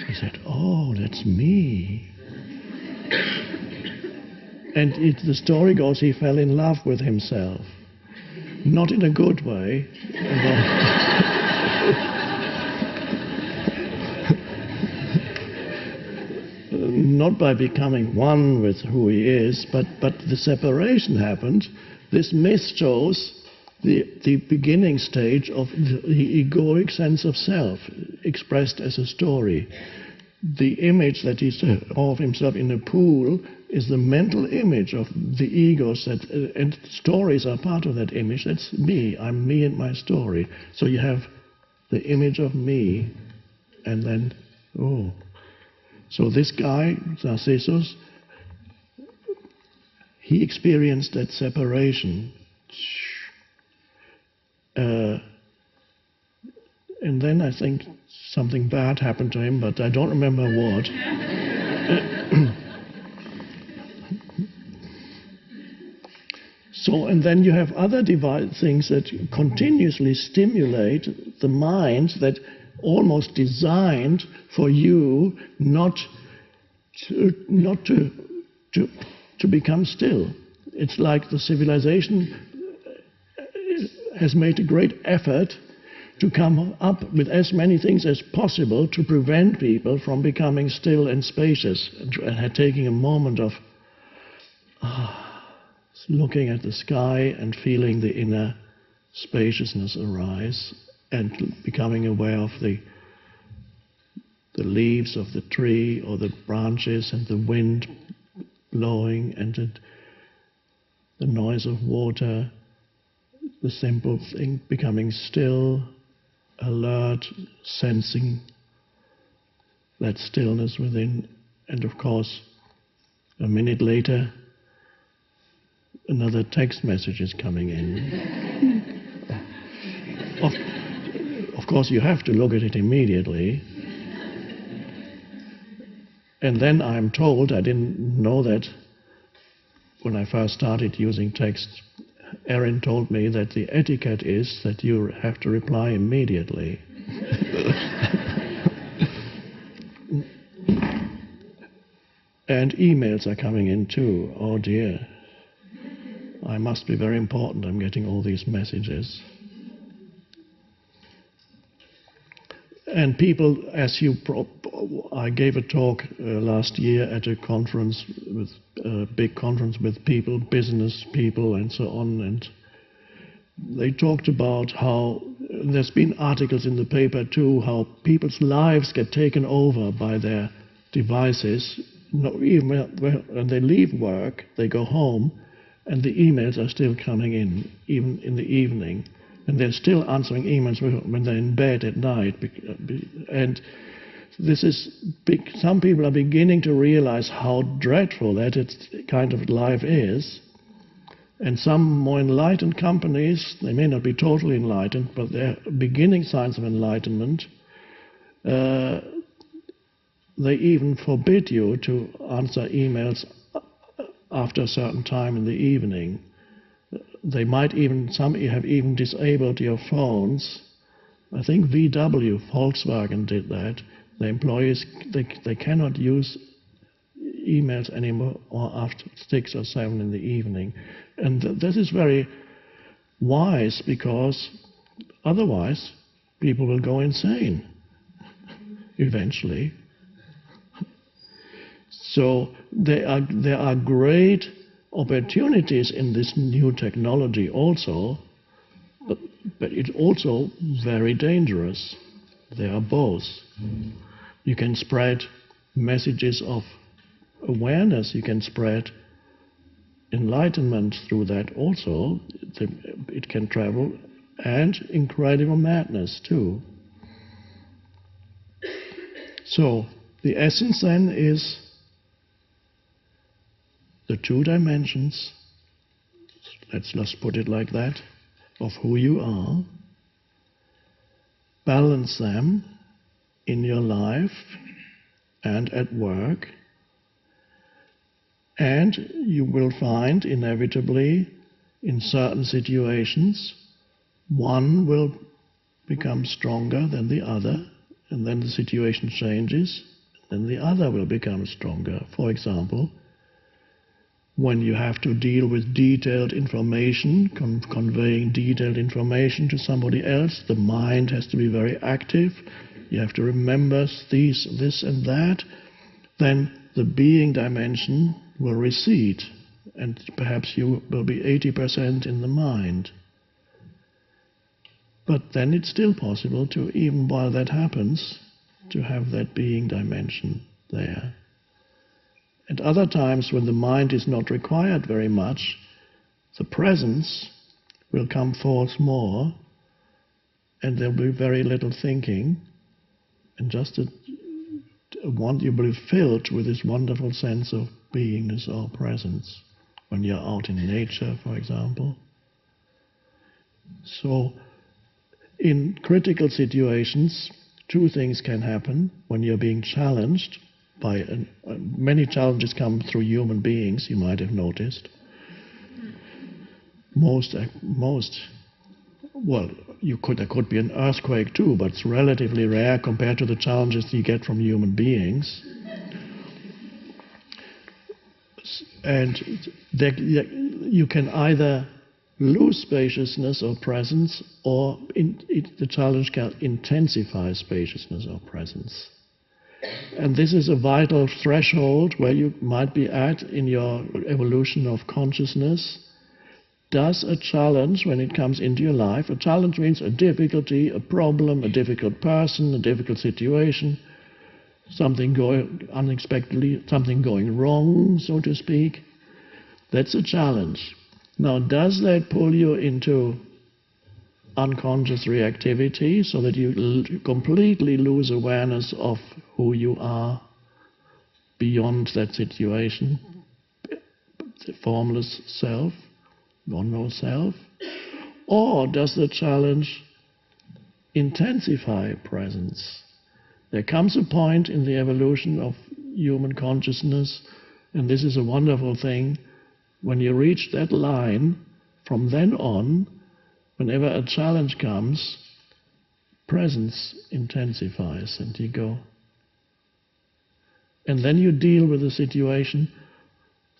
He said, "Oh, that's me." And the story goes, he fell in love with himself. Not in a good way. Not by becoming one with who he is, but the separation happened. This myth shows the beginning stage of the egoic sense of self, expressed as a story. The image that he saw of himself in a pool is the mental image of the egos, and stories are part of that image. That's me. I'm me and my story. So you have the image of me, and then, oh. So this guy, Narcissus, he experienced that separation. And then I think something bad happened to him, but I don't remember what. So, and then you have other things that continuously stimulate the mind, that almost designed for you not to become still. It's like the civilization has made a great effort to come up with as many things as possible to prevent people from becoming still and spacious, and taking a moment of looking at the sky and feeling the inner spaciousness arise, and becoming aware of the leaves of the tree or the branches and the wind blowing and the noise of water, the simple thing, becoming still, alert, sensing that stillness within. And of course, a minute later, another text message is coming in. Of course, you have to look at it immediately. And then I'm told, I didn't know that when I first started using text, Erin told me that the etiquette is that you have to reply immediately. And emails are coming in too. Oh dear. I must be very important. I'm getting all these messages. And people, I gave a talk last year at a conference, big conference with people, business people and so on, and they talked about how there's been articles in the paper too, how people's lives get taken over by their devices. Even when they leave work, they go home, and the emails are still coming in, even in the evening. And they're still answering emails when they're in bed at night. And this is big. Some people are beginning to realize how dreadful that kind of life is. And some more enlightened companies, they may not be totally enlightened, but they're beginning signs of enlightenment. They even forbid you to answer emails after a certain time in the evening. They might even, some have even disabled your phones. I think VW, Volkswagen did that. The employees, they cannot use emails anymore after 6 or 7 in the evening. And this is very wise, because otherwise people will go insane eventually. So there are great opportunities in this new technology also, but it's also very dangerous. They are both. You can spread messages of awareness, you can spread enlightenment through that also. It can travel, and incredible madness too. So the essence then is the 2 dimensions, let's just put it like that, of who you are. Balance them in your life and at work, and you will find inevitably in certain situations one will become stronger than the other, and then the situation changes, then the other will become stronger. For example, when you have to deal with detailed information, conveying detailed information to somebody else, the mind has to be very active. You have to remember this and that. Then the being dimension will recede, and perhaps you will be 80% in the mind. But then it's still possible to, even while that happens, to have that being dimension there. At other times, when the mind is not required very much, the presence will come forth more, and there will be very little thinking, and just you will be filled with this wonderful sense of beingness or presence when you're out in nature, for example. So in critical situations, 2 things can happen when you're being challenged by many challenges come through human beings, you might have noticed. Well, there could be an earthquake too, but it's relatively rare compared to the challenges you get from human beings. And you can either lose spaciousness or presence, or the challenge can intensify spaciousness or presence. And this is a vital threshold where you might be at in your evolution of consciousness. Does a challenge, when it comes into your life, a challenge means a difficulty, a problem, a difficult person, a difficult situation, something going unexpectedly, something going wrong, so to speak. That's a challenge. Now, does that pull you into unconscious reactivity so that you completely lose awareness of who you are beyond that situation, the formless self, non-known self? Or does the challenge intensify presence? There comes a point in the evolution of human consciousness, and this is a wonderful thing, when you reach that line, from then on, whenever a challenge comes, presence intensifies, and you go. And then you deal with the situation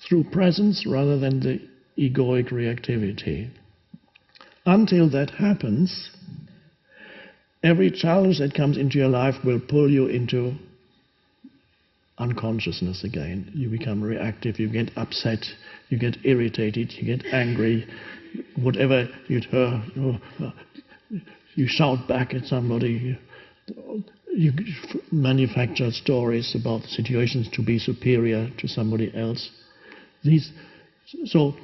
through presence rather than the egoic reactivity. Until that happens, every challenge that comes into your life will pull you into unconsciousness again. You become reactive, you get upset, you get irritated, you get angry, whatever you'd heard, you shout back at somebody, you manufacture stories about situations to be superior to somebody else. So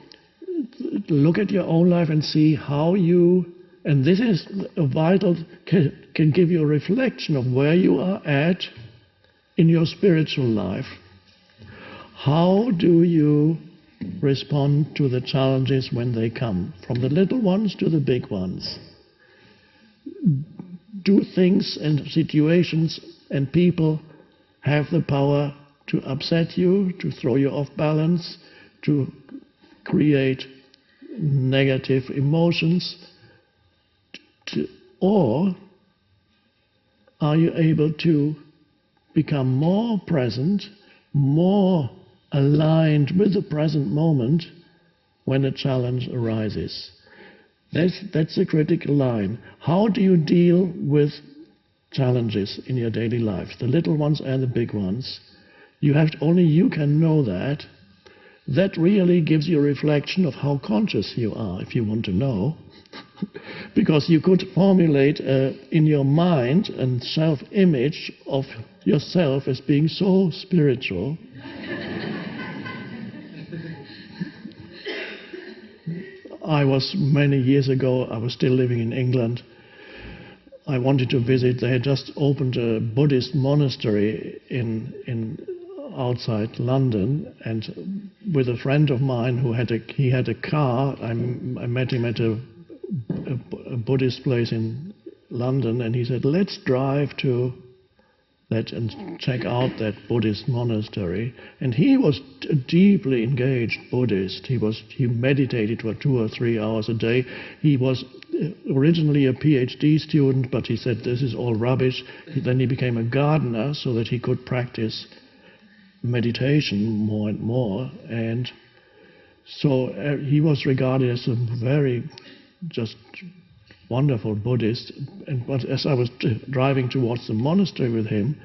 look at your own life and see how you, and this is a vital, can give you a reflection of where you are at in your spiritual life. How do you respond to the challenges when they come, from the little ones to the big ones? Do things and situations and people have the power to upset you, to throw you off balance, to create negative emotions? Or are you able to become more present, more aligned with the present moment when a challenge arises? That's a critical line. How do you deal with challenges in your daily life, the little ones and the big ones? Only you can know that. That really gives you a reflection of how conscious you are, if you want to know. Because you could formulate in your mind a self-image of yourself as being so spiritual. Many years ago, I was still living in England. I wanted to visit. They had just opened a Buddhist monastery outside London, and with a friend of mine who had a car, I met him at a Buddhist place in London, and he said, let's drive to that and check out that Buddhist monastery. And he was a deeply engaged Buddhist. He meditated for 2 or 3 hours a day. He was originally a PhD student, but he said this is all rubbish. Then he became a gardener so that he could practice meditation more and more. And so he was regarded as a very just wonderful Buddhist. But as I was driving towards the monastery with him,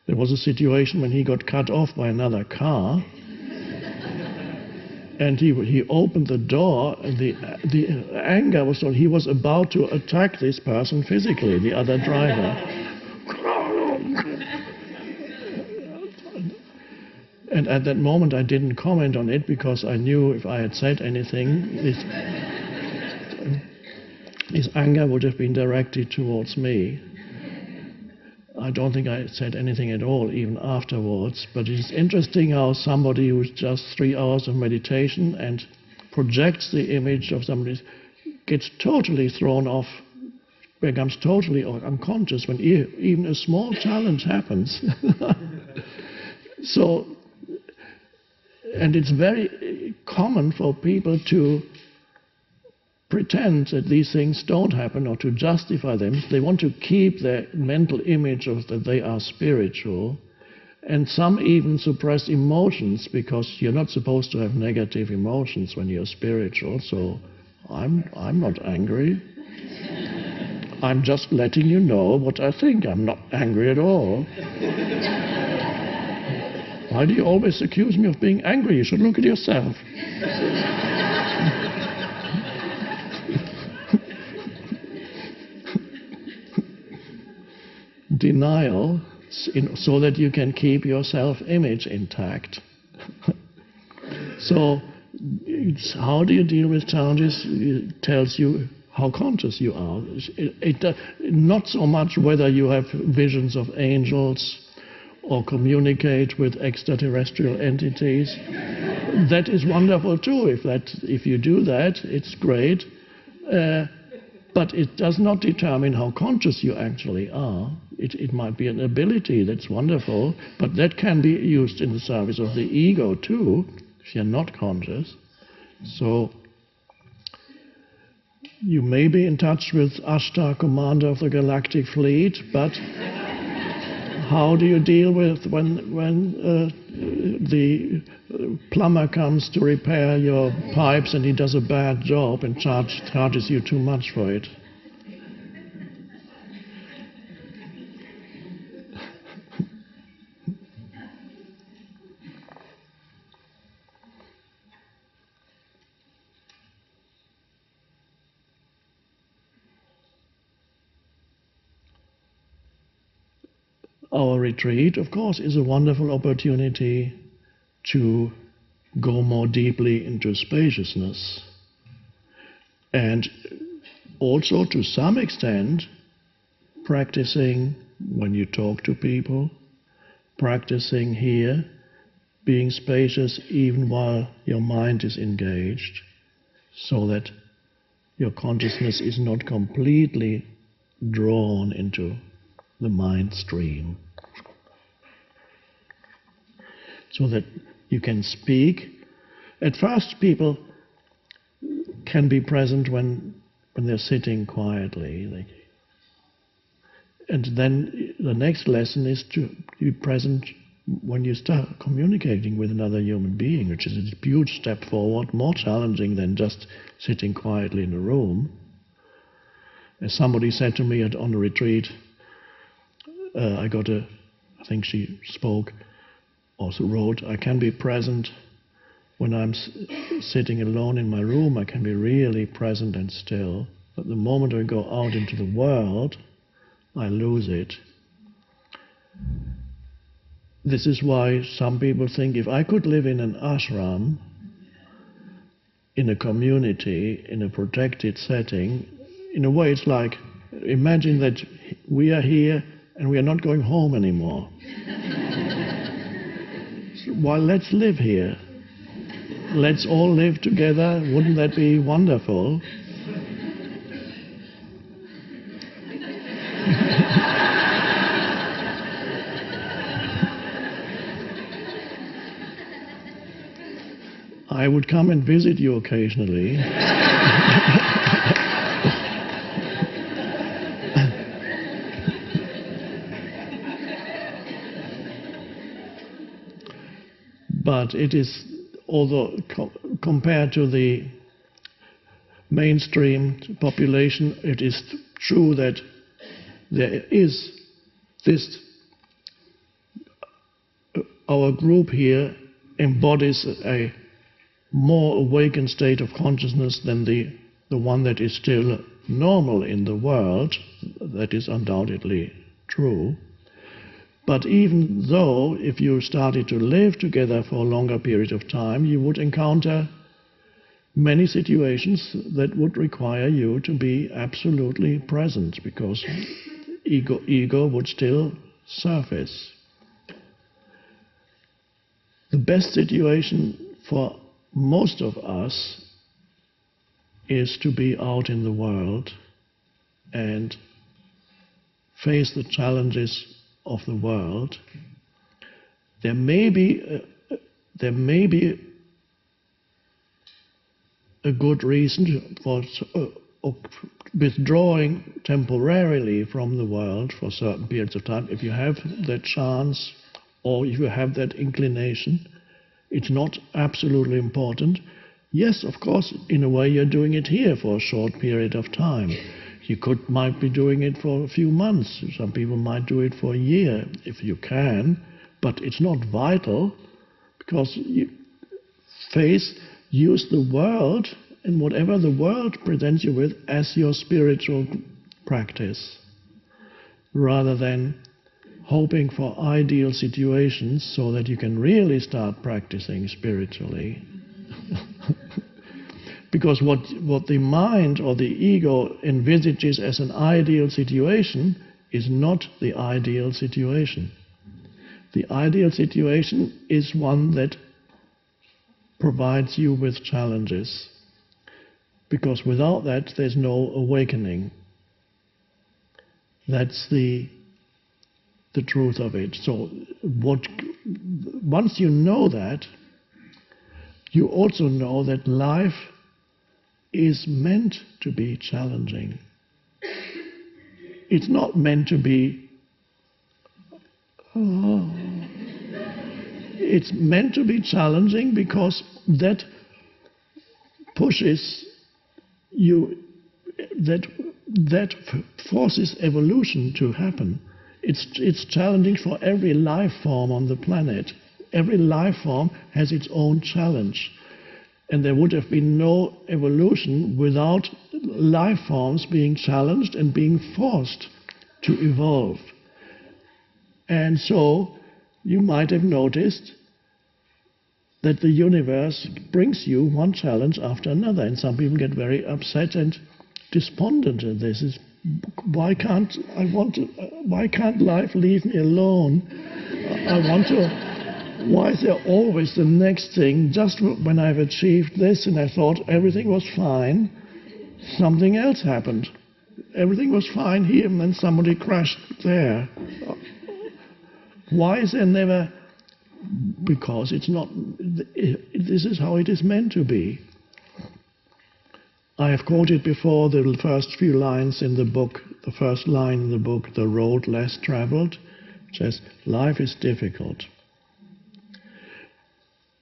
there was a situation when he got cut off by another car. And he opened the door, and the anger was on. He was about to attack this person physically, the other driver. And at that moment I didn't comment on it, because I knew if I had said anything, his anger would have been directed towards me. I don't think I said anything at all, even afterwards. But it's interesting how somebody who's just 3 hours of meditation and projects the image of somebody gets totally thrown off, becomes totally unconscious when even a small challenge happens. So, and it's very common for people to pretend that these things don't happen or to justify them. They want to keep their mental image of that they are spiritual. And some even suppress emotions, because you're not supposed to have negative emotions when you're spiritual. So I'm not angry. I'm just letting you know what I think. I'm not angry at all. Why do you always accuse me of being angry? You should look at yourself. Denial, so that you can keep your self-image intact. So, how do you deal with challenges? It tells you how conscious you are. Not so much whether you have visions of angels or communicate with extraterrestrial entities. That is wonderful too. If you do that, it's great. But it does not determine how conscious you actually are. It might be an ability that's wonderful, but that can be used in the service of the ego too, if you're not conscious. So you may be in touch with Ashtar, commander of the galactic fleet, but How do you deal with when the plumber comes to repair your pipes and he does a bad job and charges you too much for it? Our retreat, of course, is a wonderful opportunity to go more deeply into spaciousness. And also, to some extent, practicing when you talk to people, practicing here, being spacious even while your mind is engaged, so that your consciousness is not completely drawn into the mind stream. So that you can speak. At first, people can be present when they're sitting quietly. And then the next lesson is to be present when you start communicating with another human being, which is a huge step forward, more challenging than just sitting quietly in a room. As somebody said to me on a retreat, I think she spoke, also wrote, I can be present when I'm sitting alone in my room, I can be really present and still. But the moment I go out into the world, I lose it. This is why some people think if I could live in an ashram, in a community, in a protected setting, in a way it's like, imagine that we are here and we are not going home anymore. Well, let's live here. Let's all live together. Wouldn't that be wonderful? I would come and visit you occasionally. But it is, although compared to the mainstream population, it is true that there is this, our group here embodies a more awakened state of consciousness than the one that is still normal in the world. That is undoubtedly true. But even though, if you started to live together for a longer period of time, you would encounter many situations that would require you to be absolutely present, because ego would still surface. The best situation for most of us is to be out in the world and face the challenges of the world. There may be a good reason for withdrawing temporarily from the world for certain periods of time. If you have that chance or if you have that inclination, it's not absolutely important. Yes, of course, in a way you're doing it here for a short period of time. You might be doing it for a few months. Some people might do it for a year, if you can. But it's not vital, because you use the world and whatever the world presents you with as your spiritual practice, rather than hoping for ideal situations so that you can really start practicing spiritually. Because what the mind or the ego envisages as an ideal situation is not the ideal situation. The ideal situation is one that provides you with challenges, because without that there's no awakening. That's the truth of it. So once you know that, you also know that life is meant to be challenging. It's not meant to be Oh. It's meant to be challenging because that pushes you, that forces evolution to happen. It's challenging for every life form on the planet. Every life form has its own challenge. And there would have been no evolution without life forms being challenged and being forced to evolve. And so you might have noticed that the universe brings you one challenge after another, and some people get very upset and despondent at this. Why can't life leave me alone? Why is there always the next thing? Just when I've achieved this and I thought everything was fine, something else happened. Everything was fine here and then somebody crashed there. Why is there never... Because it's not... This is how it is meant to be. I have quoted before the first few lines in the book, the first line in the book, The Road Less Traveled, which says, life is difficult.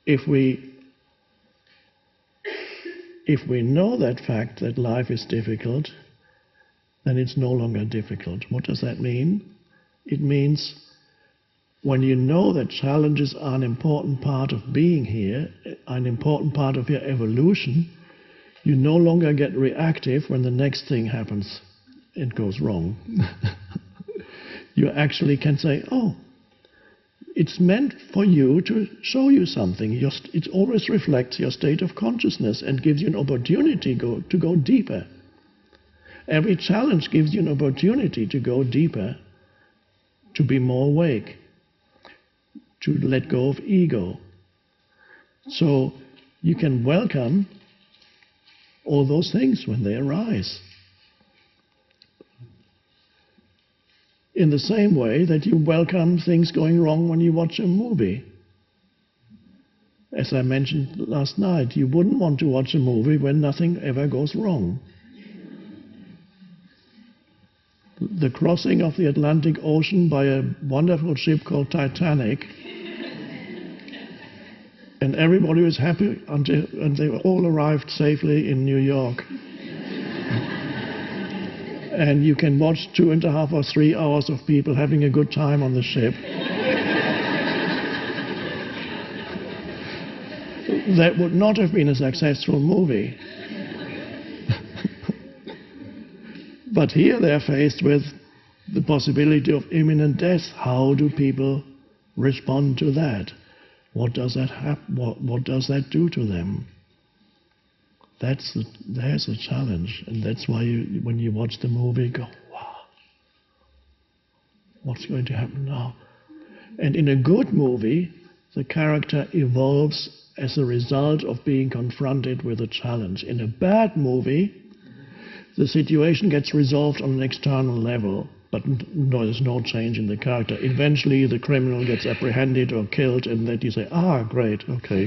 If we know that fact, that life is difficult, then it's no longer difficult. What does that mean? It means when you know that challenges are an important part of being here, an important part of your evolution, you no longer get reactive when the next thing happens and goes wrong. You actually can say, oh, it's meant for you to show you something. It always reflects your state of consciousness and gives you an opportunity to go deeper. Every challenge gives you an opportunity to go deeper, to be more awake, to let go of ego. So you can welcome all those things when they arise. In the same way that you welcome things going wrong when you watch a movie. As I mentioned last night, you wouldn't want to watch a movie when nothing ever goes wrong. The crossing of the Atlantic Ocean by a wonderful ship called Titanic, and everybody was happy until they all arrived safely in New York. And you can watch 2.5 or 3 hours of people having a good time on the ship. That would not have been a successful movie. But here they're faced with the possibility of imminent death. How do people respond to that? What does that do to them? There's a challenge, and that's why when you watch the movie, go, wow, what's going to happen now? And in a good movie, the character evolves as a result of being confronted with a challenge. In a bad movie, the situation gets resolved on an external level, but there's no change in the character. Eventually, the criminal gets apprehended or killed, and then you say, ah, great, okay.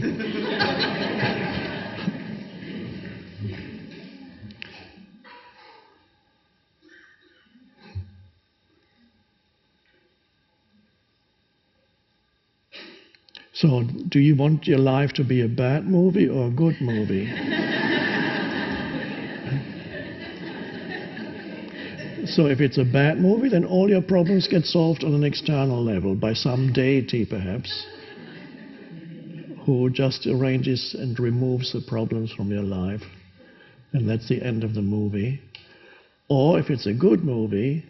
So, do you want your life to be a bad movie or a good movie? So if it's a bad movie, then all your problems get solved on an external level by some deity, perhaps, who just arranges and removes the problems from your life. And that's the end of the movie. Or if it's a good movie,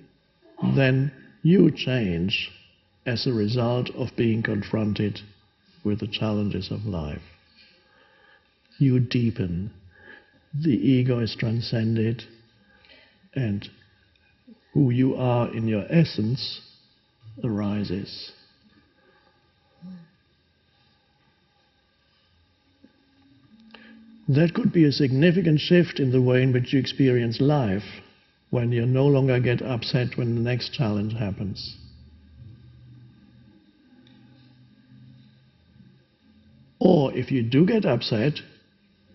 then you change as a result of being confronted with the challenges of life. You deepen. The ego is transcended, and who you are in your essence arises. That could be a significant shift in the way in which you experience life, when you no longer get upset when the next challenge happens. Or if you do get upset,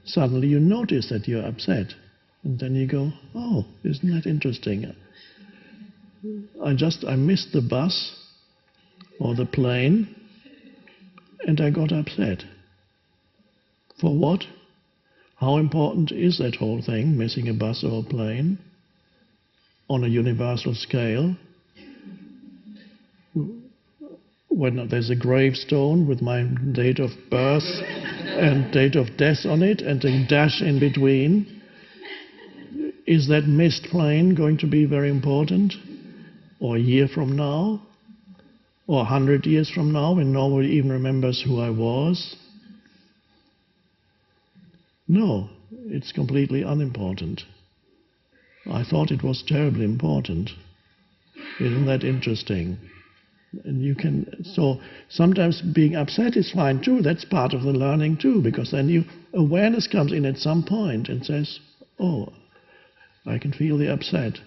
suddenly you notice that you're upset. And then you go, oh, isn't that interesting? I missed the bus. or the plane, and I got upset. For what? How important is that whole thing, missing a bus or a plane, on a universal scale? When there's a gravestone with my date of birth and date of death on it and a dash in between, is that missed plane going to be very important? Or a year from now? Or 100 years from now, when nobody even remembers who I was? No, it's completely unimportant. I thought it was terribly important. Isn't that interesting? And you can, so sometimes being upset is fine too. That's part of the learning too, because then awareness comes in at some point and says, oh, I can feel the upset.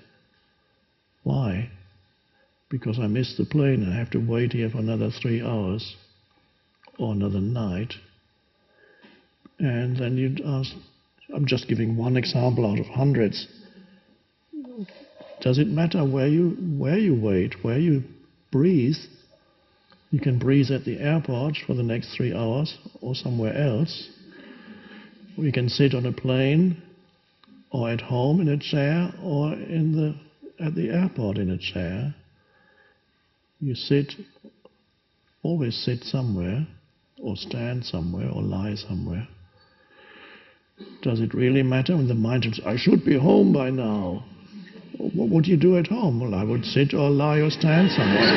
Why? Because I missed the plane and I have to wait here for another 3 hours or another night. And then you'd ask, I'm just giving one example out of hundreds. Does it matter where you wait, where you breathe? You can breathe at the airport for the next 3 hours or somewhere else. Or you can sit on a plane or at home in a chair or at the airport in a chair. You always sit somewhere or stand somewhere or lie somewhere. Does it really matter when the mind says, I should be home by now? What would you do at home? Well, I would sit or lie or stand somewhere.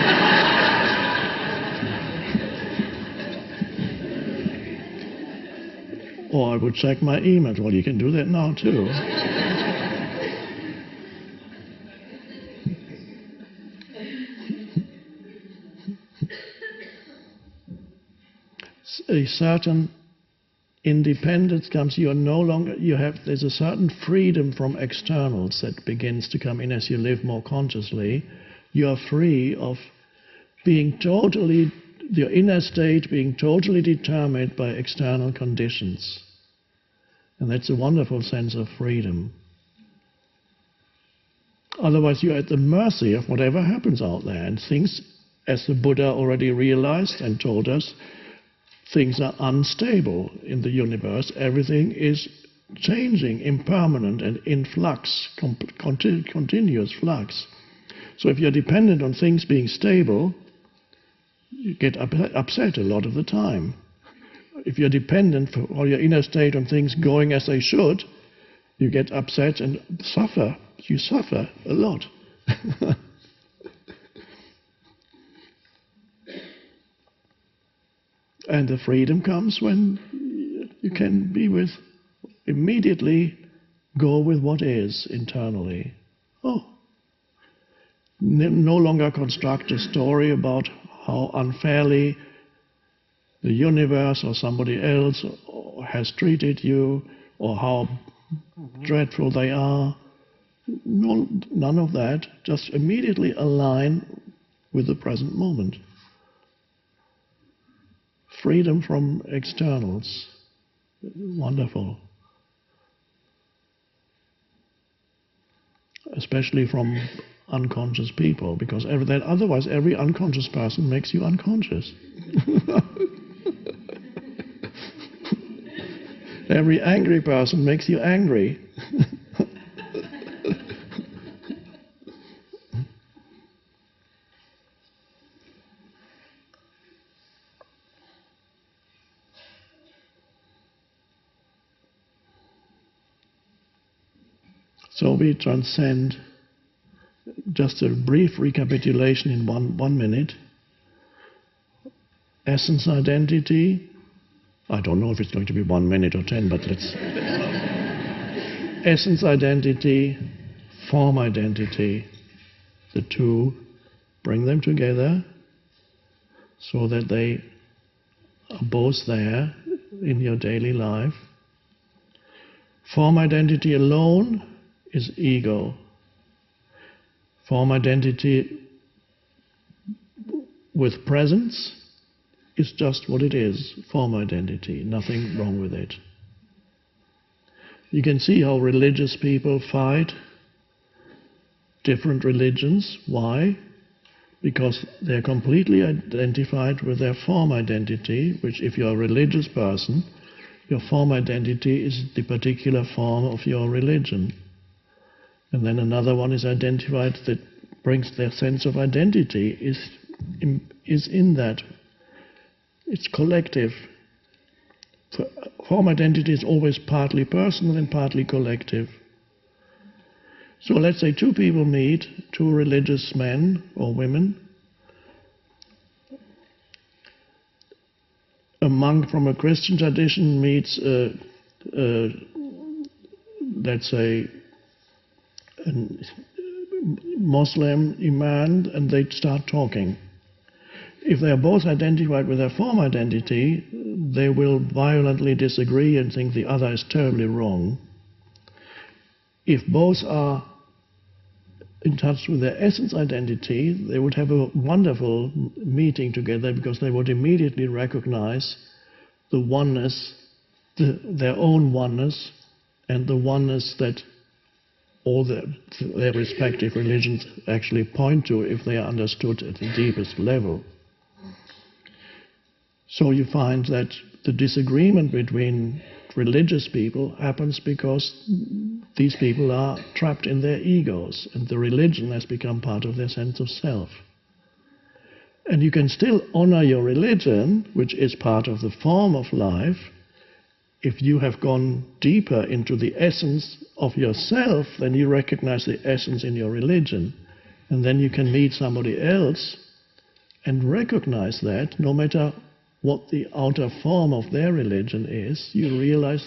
Or I would check my email. Well, you can do that now too. A certain independence comes. You are no longer. There's a certain freedom from externals that begins to come in as you live more consciously. You are free of being totally, your inner state being totally determined by external conditions, and that's a wonderful sense of freedom. Otherwise, you're at the mercy of whatever happens out there, and things, as the Buddha already realized and told us, things are unstable in the universe. Everything is changing, impermanent and in flux, continuous flux. So if you're dependent on things being stable, you get upset a lot of the time. If you're dependent for your inner state on things going as they should, you get upset and suffer. You suffer a lot. And the freedom comes when you can immediately go with what is internally. Oh, no longer construct a story about how unfairly the universe or somebody else has treated you, or how dreadful they are. No, none of that. Just immediately align with the present moment. Freedom from externals. Wonderful. Especially from unconscious people, because otherwise every unconscious person makes you unconscious. Every angry person makes you angry. So we transcend. Just a brief recapitulation in one minute. Essence identity. I don't know if it's going to be 1 minute or 10, but let's. Essence identity, form identity. The two, bring them together so that they are both there in your daily life. Form identity alone is ego. Form identity with presence is just what it is, form identity, nothing wrong with it. You can see how religious people fight different religions. Why? because they're completely identified with their form identity, which if you're a religious person, your form identity is the particular form of your religion. And then another one is identified that brings their sense of identity, is in that. It's collective. Form identity is always partly personal and partly collective. So let's say two people meet, two religious men or women. A monk from a Christian tradition meets, let's say, a Muslim imam, and they start talking. If they are both identified with their form identity, they will violently disagree and think the other is terribly wrong. If both are in touch with their essence identity, they would have a wonderful meeting together, because they would immediately recognize the oneness, their own oneness, and the oneness that all their respective religions actually point to, if they are understood at the deepest level. So you find that the disagreement between religious people happens because these people are trapped in their egos, and the religion has become part of their sense of self. And you can still honor your religion, which is part of the form of life, if you have gone deeper into the essence of yourself, then you recognize the essence in your religion. And then you can meet somebody else and recognize that no matter what the outer form of their religion is, you realize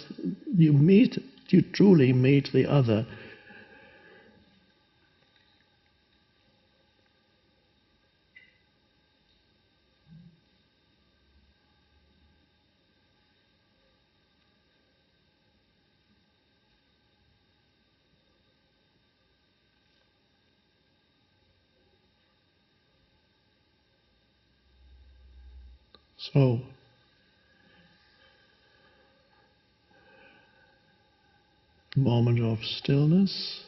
you truly meet the other. So, a moment of stillness.